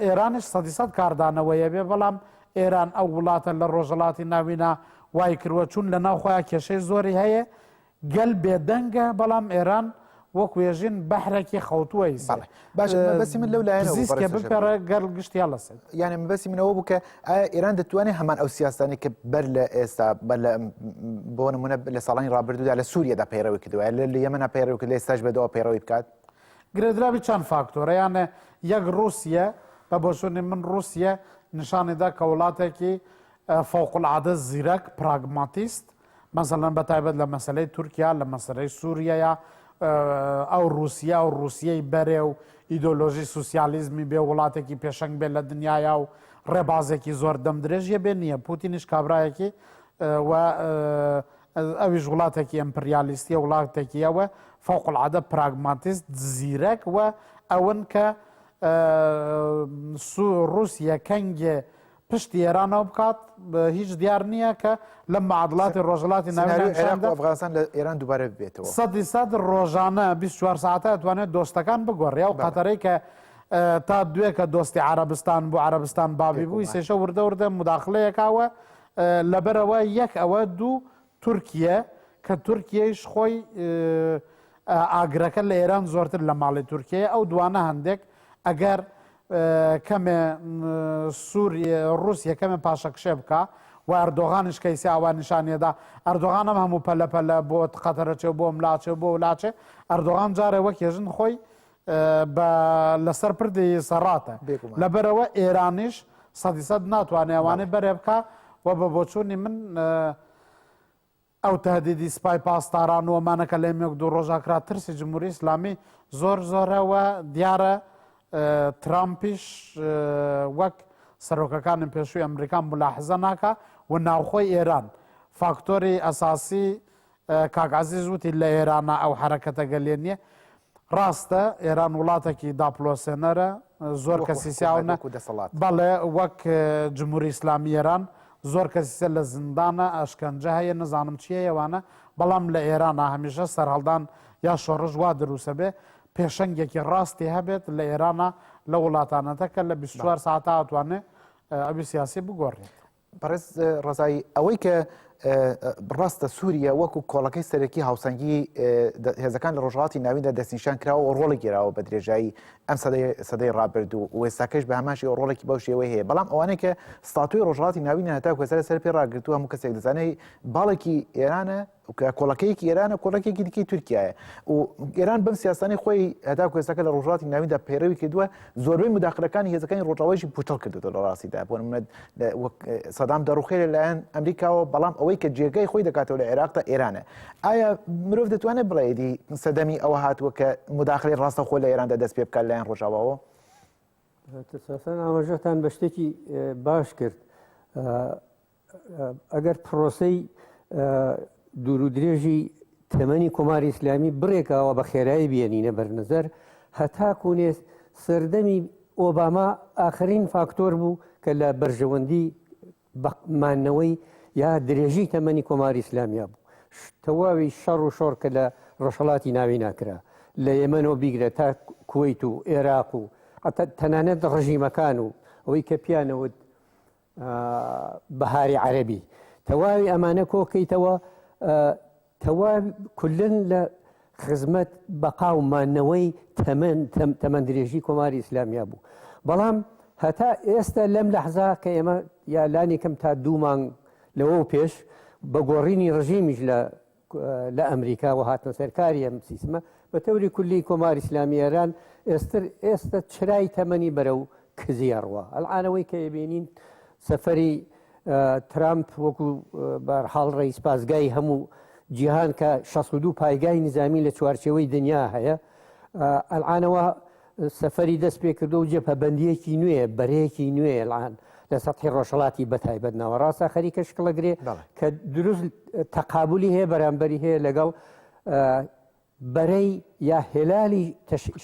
ئێرانش 100% کاردانەوەیە بێ بەڵام ئێران ئەو وڵاتە لە ڕۆژهەڵاتی ناوینە وای کردووە چون لە ناوخۆیان کێشەی زۆری هەیە گەل بێدەنگە بەڵام ئێران وەکوێژین بەحرێکی خەوتووە
بەسی من لەو لایەنە
بپێڕە گەل گشتیا لەسێت
یعنی بەسی منەوە بوو کە ئێران دەتوانێت هەمان ئەو سیاستانی کە بەر لە ئێستا بۆ نمونە لە ساڵانی ڕابردوودا لە سووریەدا پەیڕەوی کردووە لە یەمەنە پەیڕەوی کرد لە ئێستاش بەدەوە پەیڕەوی بکات
گرێدراوی چەند فاکتۆرە یانە یەک ڕوسیە بە بۆچوونی من رووسیا نیشانیدا کە وڵاتێکی فوقالعادە زیرەک پراگماتیست مثلەن بەتایبەت لە مەسلەی تورکیا لە مەسلەی سووریەیە ئەو رووسیا و رووسیەی بەرێ و ئیدۆلۆژی سوسیالیزمی بێ وڵاتێکی پێشەنگ بێت لە دنیاە و ڕێبازێکی زۆر دەمدرێژیە بێ نییە پوتینیش کابراایەکی و ئەویش وڵاتێکی ئەمپریالیستیە وڵاتێکی ئەوە فوقالعادە پراگماتیست زیرەک و ئەون کە رووسیا کەنگێ پشتی ئێرانەوە بکات هیچ دیار نییە کە لە معادڵاتی ڕۆژهەڵاتی ناویندا
ئەفغانستان لە ئێران دووبارە بێتەوە 100%
ڕۆژانە 24 ساعتە دەتوانێت دۆستەکان بگۆڕێ و قەتەرەی کە تا دوێ کە دۆستی عربستان بۆ عربستان بابی بووی سێشە وردە وردە مداخلەیەکاوە لەبەرەوە یەک ئەوە دوو تورکیە کە تورکیەیش خۆی ئاگرەکە لە ئێران زۆرتر لە ماڵی تورکیە ئەو دوانە هەندێک ئەگەر کەمێ رووسیا کەمێ پاشەکشێ بکە و ئەردۆغانیش کەیسی ئاوا نیشانێدا ئەردۆغان ئەم هەموو پەلەپەلە بۆ قەتەرەچێ بۆ ملاچێ بۆ ولاچێ ئەردۆغان جارێ وەک هێژن خۆی لەسەر پردی سەڕاتە لەبەرەوە ئێرانیش 100% ناتوانێ ئەوانەی بەرێ بکە و بە بۆچوونی من ئەو تهدیدی سپای پاسداران و ئەمانەکە لە ئێمێک دوو ڕۆژاکرا ترسی جمهوری ئیسلامی زۆر زۆرەوە دیارە ترامپیش وەک سەرۆکەکانی پێشووی ئەمریکان ملاحزە ناکە و ناوخۆی ئێران فاکتۆری ئەساسی کاکعزیز وتی لە ئێرانە ئەو حرەکەتە گەلێ نییە ڕاستە ئێران وڵاتێکی داپلۆسێنەرە زۆر کەسی سیاونە بەڵێ وەک جمهوری ئیسلامی ئێران زۆر کەسیسە لە زیندانە ئەشکەنجە هەیە نەزانم چیە ئێوانە بەڵام لە ئێرانە هەمیشە سەرهەڵدان یا شۆڕژ وا دروسە بێ پێشەنگێکی ڕاستی هەبێت لە ئێرانە لە وڵاتانەتە کە لە 24 ساعتە ئەتوانێ ئەوی سیاسی بگۆڕێت
بەڕێز ڕزایی ئەوەی کە ڕاستە سووریا وەکو کۆڵەکەی سەرەکی هاوسەنگی هێزەکان لە ڕۆژهەڵاتی ناویندا دەستنیشان کراوە و ڕۆڵی گێراوە بە درێژایی ئەم سەدەی ڕابردوو و ئێستاکەش بە هەماشی ڕۆڵێکی بەو شێوەی هەیە بەڵام ئەوانەیە کە ستاتوی ڕۆژهەڵاتی ناوینە هەتا کۆسەر سەر پێ ڕاگرتووە هەموو کەسێک دەزانێت باڵێکی ئێرانە کۆڵەکەیەکی ئێرانە کۆڵەکێکی دیکەی تورکیایە و ئێران بەم سیاسانی خۆی هەتا کۆستەکە لە ڕۆژهەڵاتی ناویندا پەیڕەوی کردووە زۆربەی مداخلەکانی هێزەکانی ڕۆژاوایشی پوتەڵ کردووە لە ڕاستیدا بۆ نمونە سەدام دەڕوخێنێت لەلایەن ئەمریکاوە بەڵام ئەوەی کە جێگەی خۆی دەکاتەوە لە عێراقدا ئێرانە ئایا مرۆڤ دەتوانێت بڵێدی سەدەمی ئەوە هاتووە کە مداخلەی ڕاستە خۆ لە ئێراندا دەست پێ بکات لایەن ڕۆژاوەوە
تەسەسەن ئاماژەتان بە شتێکی باش کرد ئەگەر پرۆسەی دوور و درێژی تەمەنی کۆماری ئیسلامی بڕێکەوە بە خێرایی بێنینە بەرنەزەر هەتاکوونێ سەردەمی ئۆباما ئاخرین فاکتۆر بوو کە لە بەرژەوەندی مانەوەی یا درێژی تەمەنی کۆماری ئیسلامیا بوو تەواوی شەڕ و شۆڕ کە لە ڕۆژهەڵاتی ناوی ناکرا لە یەمەنەوە بیگرە تا کوێیت و عێراق و تەنانەت ڕژیمەکان و ئەوەی کە پیانەوت بەهاری عەرەبی تەواوی ئەمانە کۆکەیتەوە تەواوی کولن لە خزمەت بەقا و مانەوەی تەمەن درێژی کۆماری ئیسلامیا بوو بەڵام هەتا ئێستا لەم لەحزا کە ئێمە یا لانی کەم تا 2 مانگ لەوە پێش بە گۆڕینی ڕژیمیش لە ئەمریکا و هاتنە سەرکاری ئەم سیستمە بە تەوری کولی کۆماری ئیسلامی ئێران ئێستا چرای تەمەنی بەرە و کزیاڕوە ئەڵعانەوەی کە بینین سەفەری ترامپ وەکو بەرحاڵ ڕئیس پازگای هەموو جیهان کە 62 پایگای نظامی لە چوارچێوەی دنیا هەیە ئەلعانەوە سەفەری دەست پێ کردو و جەبهەبەندیەکی نوێ بەرەیەکی نوێ ئەلعان لە سەطحی ڕۆژهەڵاتی بەتایبەت ناوەڕاستە خەریکە شکڵەگرێ کە دروست تەقابولی هەیە بەرامبەری هەیە لەگەڵ بەرەی یا هێلالی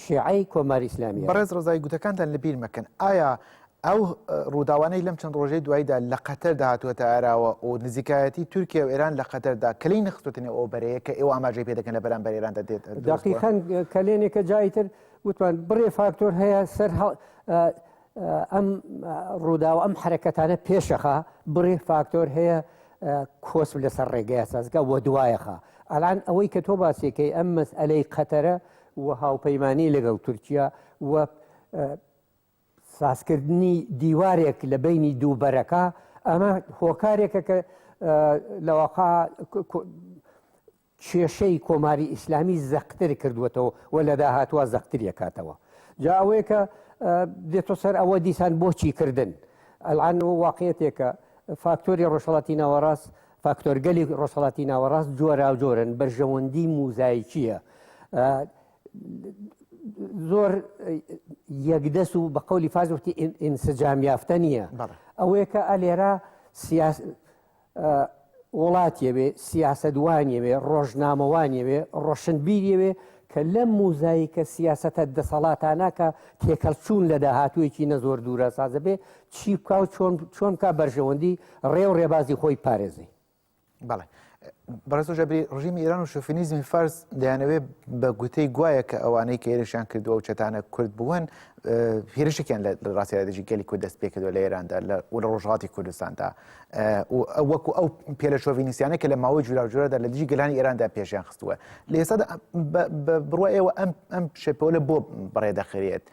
شیعەی کۆماری ئیسلامی
بەڕێز ڕزایی گوتەکانتان لەبیر مەکەن ئایا ئەو ڕووداوانەی لەم چەند ڕۆژەی دواییدا لە قەتەردا هاتووەتە ئاراوە و نزیکایەتی تورکیا و ئێران لە قەتەردا کلەی نەخستوتنێ ئەو بەرەیە کە ئێوە ئاماژەی پێ دەکەن لە بەرامبەر ئێراندا دێت
دقیقاً کلێنێکە جایتر وتوان بڕێ فاکتۆر هەیە سەر ئەم ڕووداوە ئەم حرەکەتانە پێشەخە بڕێ فاکتۆر هەیە کۆسب لەسەر ڕێگەی ئەساسگا وە دوایەخە ئەلان ئەوەی کە تۆ باسیەکەی ئەم مەسئلەی قەتەرە و هاوپەیمانی لەگەڵ تورکیا وە سازکردنی دیوارێک لە بینی دووبەرەکە ئەمە هۆکارێکە کە لەوەقا کێشەی کۆماری ئیسلامی زەقتر کردوێتەوە و لە داهاتوە زەقتریە کاتەوە جا ئەوەیە کە دێتۆ سەر ئەوە دیسان بۆچی کردن ئەلان واقعەتێکە فاکتۆری ڕۆژهەڵاتی ناوەڕاست فاکتۆرگەلی ڕۆژهەڵاتی ناوەڕاست جۆرا و جۆرن بەرژەوەندی موزاییکیە زۆر یەکدەست و بە قەولی فازوتی ئینسجام یافتە نییە ئەوەیە کە ئەلێرە وڵاتیە بێ سیاسەتوانیە بێ ڕۆژنامەوانیە بێ ڕۆشنبیریە بێ کە لەم موزاییکە سیاسەتە دەسەڵاتانە کە تێکەڵچوون لە داهاتوویەکی نەزۆر دوورە سازە بێ چی بکە و چۆن کا بەرژەوەندی ڕێ و ڕێبازی خۆی پارێزی
بەڵێ بەڕێز ژەبری ڕژیمی ئێران و شۆفینیزمی فەرز دەیانەوێت بە گوتەی گوایە کە ئەوانەی کە ئێرەشیان کردووە و چەتانە کورد بوون هێرشێکیان لە ڕاستیادەژی گەلی کورد دەست پێ کردووە لە ئێراندا و لە ڕۆژهەڵاتی کوردستاندا وەکو ئەو پێلە شۆڤینیسیانە کە لە ماوەی جوراوجۆرەدا لە دژی گەلانی ئێراندا پێشیان خستووە لە ئێستادا بڕوای ئێوە ئەم شێپەوە بۆ بەڕێدەخرێت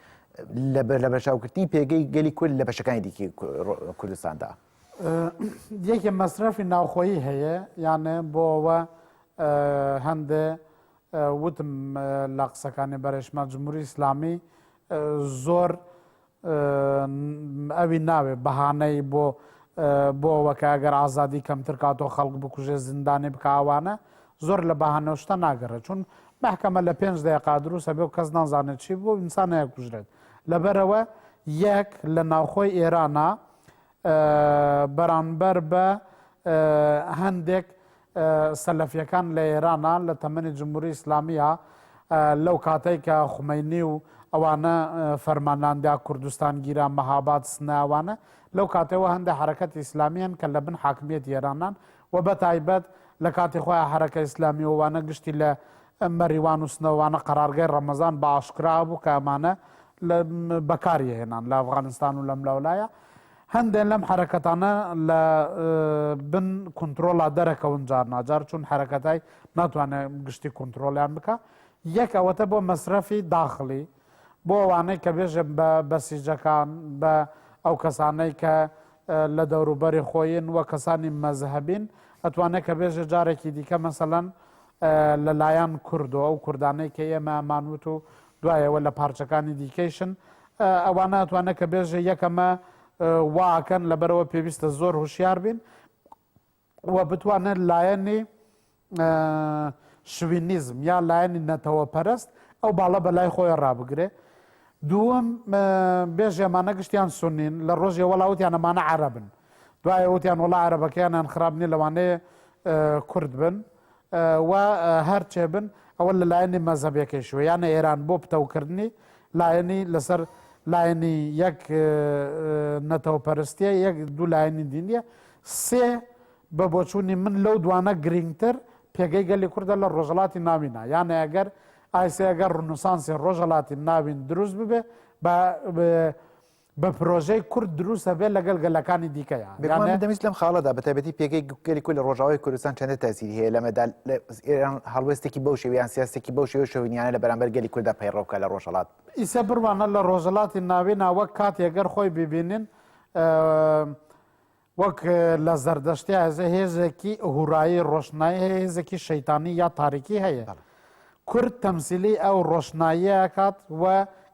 لە بەرچاوکردنی پێگەی گەلی کورد لە بەشەکانی دیکەی کوردستاندا
یەکێ مەصرفی ناوخۆیی هەیە یانە بۆ ئەوە هەندێ وتم لە قسەکانی بەرەشما جمهوری ئیسلامی زۆر ئەوی ناوێ بەهانەی بۆ ئەوەکە ئەگەر ئازادی کەمتر کاتۆ خەڵک بکوژێ زیندانی بکاوانە زۆر لە بەهانەشتە ناگەڕێت چون محکەمە لە 5 دقیقا دروستە بێ و کەس نازانێت چی بۆ ئینسانەیە کوژرێت لەبەرەوە یەک لە ناوخۆی ئێرانە بەرامبەر بە هەندێک سەلەفیەکان لە ئێرانە لە تەمەنی جمهوری ئیسلامیە لەو کاتێک کە خومەینی و ئەوانە فەرماناندا کوردستان گیران مەهاباد سناوانە لەو کاتەوە هەندێک حرەکەتی ئیسلامیان کە لە بن حاکمیەت ئێرانان و بە تایبەت لە کاتی خۆیان حرەکە ئیسلامی وانە گشتی لە مەریوان و سنەوانە قەرارگای ڕەمەزان بە ئاشکرا بوو کە ئەمانە بەکاری هێنان لە ئەفغانستان و لەم لەولایە هەندێک لەم حرەکەتانە لە بن کۆنتترۆڵا دەرەکەون جار ناجار چون حرەکەتای ناتوانێت گشتی کۆنتترۆلیان بکە یەک ئەوەتە بۆ مەصرفی داخلی بۆ ئەوانەی کە بێژە بە بەسیجەکان بە ئەو کەسانەی کە لە دەوروبەری خۆین وە کەسانی مەزهبین ئەتوانێت کە بێژە جارێکی دیکە مەسەلەن لەلایەن کوردەوە ئەو کوردانەی کە ئێمە ئەمانوت و دوایەوە لە پارچەکانی دیکەیشن ئەوانە ئەتوانێت کە بێژە یەکەمە واکەن لەبەرەوە پێویستە زۆر هوشیار بین و بتوانێت لایەنی شوینیزم یا لایەنی نەتەوە پەرست ئەو باڵە بەلای خۆی ڕابگرێ دووەم بێژ ئەمانە گشتیان سونین لە ڕۆژێ وەڵاوتیان ئەمانە عەرەبن دوایە وتیان وڵا عەرەبەکەیانیان خراپنی لەوانەیە کورد بن و هەرچێ بن ئەوە لە لایەنی مەزهبیەکەی شوێ یانە ئێران بۆ پتەوکردنی لایەنی لەسەر لایەنی یەک نەتەوە پەرستیە یەک دوو لایەنی دینیە سێ بە بۆچوونی من لەو دوانە گرنگتر پێگەی گەلی کوردە لە ڕۆژهەڵاتی ناوینە یانە ئەگەر ئایسێ ئەگەر ڕونوسانسی ڕۆژهەڵاتی ناوین دروست ببێ بە پرۆژەی کورد دروستە بێت لەگەڵ گەلەکانی دیکەیە
دەویست لەم خاڵەدا بە تایبەتی پێگەی گەلی کورد لە ڕۆژاوای کوردستان چەندە تاسیری هەیە لەمەدا ئێران هەڵوێستێکی بەو شێوەیان سیاسێکی بەو شێوە شەوینیانە لە بەرامبەر گەلی کووردا پەیڕەوکە لە ڕۆژهەڵات
ئیسە بڕوانە لە ڕۆژهەڵاتی ناوێنا وەک کاتێگەر خۆی ببینن وەک لە زەردەشتی هێزێکی هوڕایی ڕۆشنایی هەیە هێزێکی شەیتانی یا تاریکی هەیە کورد تەمسیلی ئەو ڕۆشناییە کات و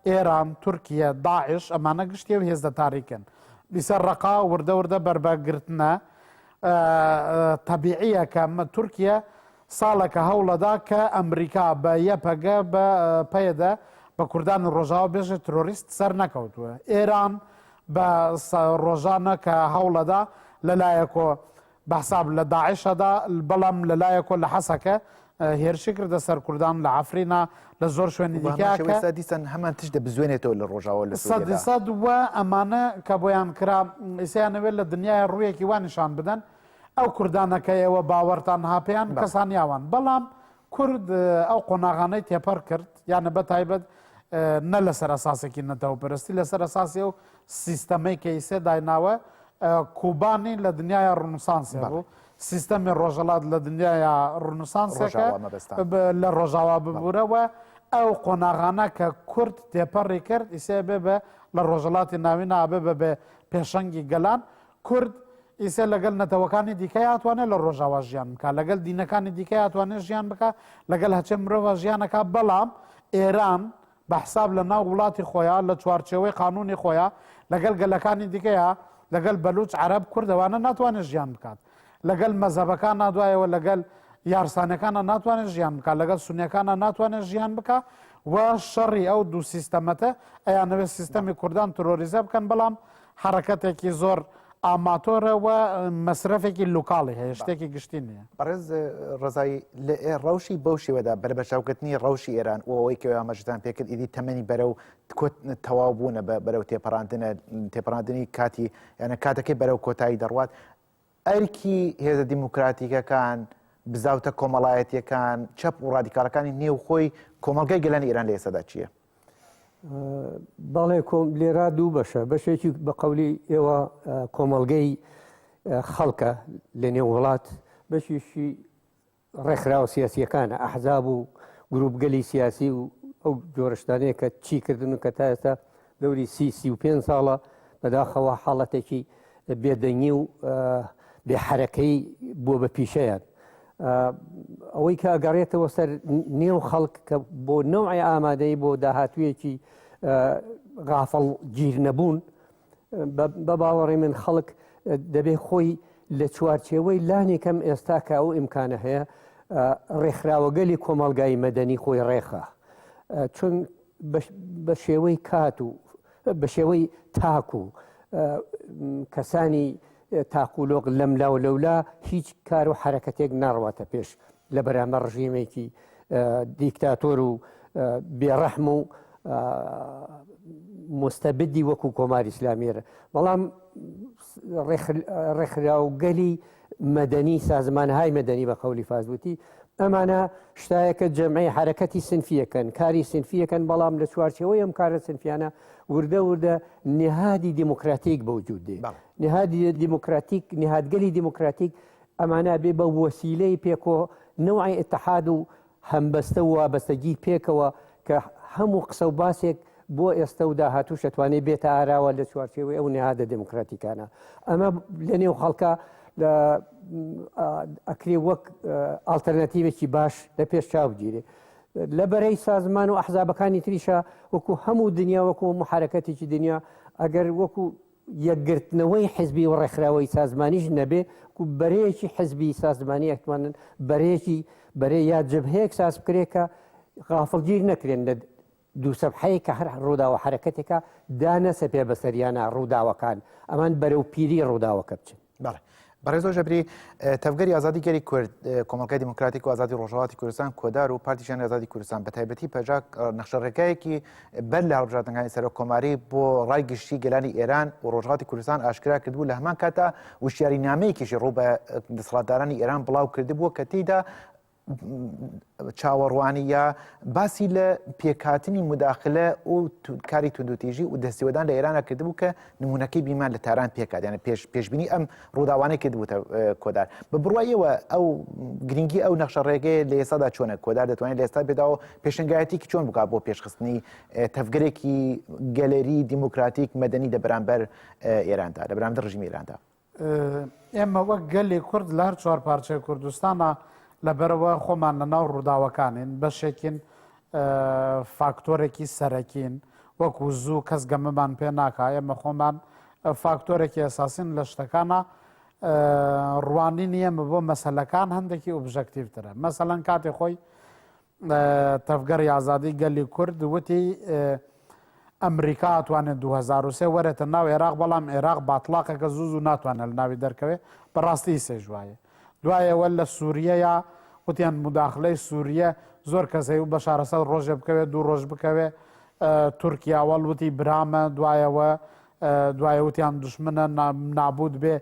ئێران تورکیە داعش ئەمانە گشتی و هێزدە تاریکن بیسەر ڕقا وردە وردە بربەگرتنە تەبیعیە کە تورکیە ساڵێکە هەوڵەدا کە ئەمریکا بە یەپەگە بە پەیەدا بە کوردان ڕۆژاوە بێژە ترۆریست سەر نەکەوتووە ئێران بە ڕۆژانە کە هەوڵەدا لەلایەکۆ بەحساب لە داعشەدا بەڵام لەلایەکۆ لە حەسەکە هێرشی کردە سەر کوردان لە عەفرینە لە زۆر شوێنی دیکە
دیسان هەمان تش دەبزوێنێتەوە لە ڕۆژاوە لە
سەد وە ئەمانە کە بۆیان کرا ئیسیانەوێت لە دنیای ڕوویەکی وانیشان بدەن ئەو کوردانەکە ئێوە باوەڕتان هاپیان کەسانیاوان بەڵام کورد ئەو قۆناغانەی تێپەر کرد یانە بە تایبەت نە لەسەر ئەساسێکی نەتەوە پەرستی لەسەر ئەساسی و سیستەمەی کە ئیسێ دایناوە کوبانی لە دنیای ڕونوسانسێ بوو سیستەمی ڕۆژەڵات لە دنیای ڕونوسانسەکە لە ڕۆژاوا ببوورەوە ئەو قۆناغانە کە کورد تێپەڕی کرد ئیسێ بێ بە لە ڕۆژەڵاتی ناوینە ئابێ بە پێشەنگی گەلان کورد ئیسێ لەگەڵ نەتەوەکانی دیکە ئاتوانێت لە ڕۆژاوا ژیان بکە لەگەڵ دینەکانی دیکە ئاتوانێت ژیان بکە لەگەڵ هەچە مرۆڤ ژیانەکە بەڵام ئێران بە حساب لە ناو وڵاتی خۆیان لە چوارچێوەی قانونی خۆیان لەگەڵ گەلەکانی دیکەیە لەگەڵ بەلوچ عەرەب کوردەوانە ناتوانێت ژیان بکات لەگەڵ مەزەبەکان نادوایەوە لەگەڵ یارسانەکانە ناتوانێت ژیان بکات لەگەڵ سونیەکانە ناتوانێت ژیان بکات و شەڕی ئەو دوو سیستەمەتە ئەیانەوێت سیستەمی کوردان ترۆریزە بکەن بەڵام حرەکەتێکی زۆر ئاماتۆرە و مەسرەفێکی لوکاڵی هەیە شتێکی گشتی نییە
بەڕێز ڕزایی ڕەوشی بەو شێوەدا بەربەچاوکردنی ڕەوشی ئێران و ئەوەی کە ئاماژەتان پێکرد ئیدی تەمەنی بەرەو تەواو بوونە بەرەو تێپەڕاندنی کاتی یانە کاتەکەی بەرەو کۆتایی دەڕوات ئەرکی هێزە دیموکراتیکەکان بزاوتە کۆمەڵایەتیەکان چەپ و ڕادیکاڵەکانی نێو خۆی کۆمەڵگەی گەلانی ئێران لە ئێستادا چییە؟
بەڵێ لێرا دوو بەشە بەشێکی بە قەولی ئێوە کۆمەڵگەی خەڵکە لە نێو وڵات بەشیشی ڕێکخراوە سیاسیەکانە ئەحزاب و گروپگەلی سیاسی و ئەو جۆرەشتانەیە کە چی کردن و کە تا ئێستا دەوری 35 ساڵە بەداخەوە حاڵەتێکی بێدەنگی و بێحەرەکەی بۆ بە پیشەیان ئەوەی کە ئەگەڕێتەوە سەر نێو خەڵک کە بۆ نەوعی ئامادەی بۆ داهاتوویەکی غافڵ گیر نەبوون بە باوەڕێ من خەڵک دەبێ خۆی لە چوارچێوەی لانێکەم ئێستا کە ئەو ئیمکانە هەیە ڕێکخراوەگەلی کۆمەڵگای مەدەنی خۆی ڕێخە چون بە شێوەی کات و بە شێوەی تاک و کەسانی تاقولۆق لەملا و لەولا هیچ کار و حرەکەتێک ناڕواتە پێش لە بەرامبەر ڕژیمێکی دیکتاتۆر و بێڕەحم و مستەبدی وەکو کۆماری ئیسلامیێرە بەڵام ڕێکخراوگەلی مەدەنی سازمانهای مەدەنی بە قەولی فازوتی ئەمانە شتایەکە جەمعی حرەکەتی سنفیەکەن کاری سنفیەکەن بەڵام لە چوارچێوەی ئەم کارە سنفیانە وردە وردە نهادی دیموکراتیک بەوجود دێ نهادی دیموکراتیک نهادگەلی دیموکراتیک ئەمانە بێ بە وەسیلەی پێکۆ نوعی ئتحاد و هەمبەستە و وابەستەگی پێکەوە کە هەموو قسە و باسێک بۆ ئێستا و داهاتوو شەتوانێت بێتە ئاراوە لە چوارچێوەی ئەو نهادە دیموکراتیکانە ئەمە لە نێو خەڵکە ئەکرێ وەک ئالتەرناتیڤێکی باش لە پێش چاوگیرێ لە بەرەی سازمان و ئەحزابەکانی تریشە وەکو هەموو دنیا وەکو محرەکەتێکی دنیا ئەگەر وەکو یەکگرتنەوەی حزبی و ڕێکخراوەی سازمانیش نەبێ و بەرەیەکی حزبی سازمانی ئەتوانن بەرەیەکی بەرێ یا جبهەیەک ساز بکرێت کە غافڵگیر نەکرێن لە دوو سەبحەیە کە هەر ڕووداوە حرەکەتێکە دانەسە پێ بەسەریانە ڕووداوەکان ئەمان بەرەو پیری ڕووداوەکە بچن.
بەڕێز ژەبری تەفگەری ئازادی گەری کورد کۆمەڵگەی دیموکراتیک و ئازادی ڕۆژهەڵاتی کوردستان کۆدار و پارتیژیانی ئازادی کوردستان بە تایبەتی پەژاک نەخشەڕێگایەکی بەر لە هەڵبژاردنەکانی سەرۆک کۆماری بۆ ڕای گشتی گەلانی ئێران و ڕۆژهەڵاتی کوردستان ئاشکرا کردبوو لە هەمان کاتا وشیارینامەیەکیشی ڕوو بە دەسەڵاتدارانی ئێران بڵاو کردبووە کە تێیدا چاوەڕوانی یا باسی لە پێکهاتنی مداخلە و کاری توندوتیژی و دەستیوەدان لە ئێرانە کردبوو کە نمونونەکەی بیمان لە تاران پێکات یانە پێشبینی ئەم ڕووداوانەی کردبووتە کۆدار بە بڕواییەوە ئەو گرنگی ئەو نەخشەڕێگەی لە ئێستادا چۆنە کۆدار دەتوانێت لە ئێستا بێداوە پێشنگایەتێکی چۆن بکات بۆ پێشخستنی تەفگەرێکی گەلەری دیموکراتیک مەدەنی لە بەرامبەر ئێراندا لە بەرامبەر ڕژیمی ئێراندا
ئێمە وەک گەلی کورد لە هەر چوار پارچەی کوردستانە لەبەرەوە خۆمان لەناو ڕووداوەکانین بەشێکین فاکتۆرێکی سەرەکین وەکو زوو کەس گەمەمان پێ ناکە ئێمە خۆمان فاکتۆرێکی ئەساسین لە شتەکانە ڕوانین ئێمە بۆ مەسەلەکان هەندێکی ئۆبژەکتیڤترە مەسەلەن کاتێ خۆی تەفگەری ئازادی گەلی کورد وتی ئەمریکا ئەتوانێت 2003 وەرێتە ناو عێراق بەڵام عێراق باتڵاقێکە زوو ناتوانێت لە ناوی دەرکەوێت بەڕاستی سێژوایە دوایەوە لە سووریەیە وتیان مداخلەی سووریە زۆر کەسەی و بە شارەسەد ڕۆژێ بکەوێت دوو ڕۆژ بکەوێت تورکیاوەڵ وتی برامە دوایە وتیان دوشمنە نابود بێ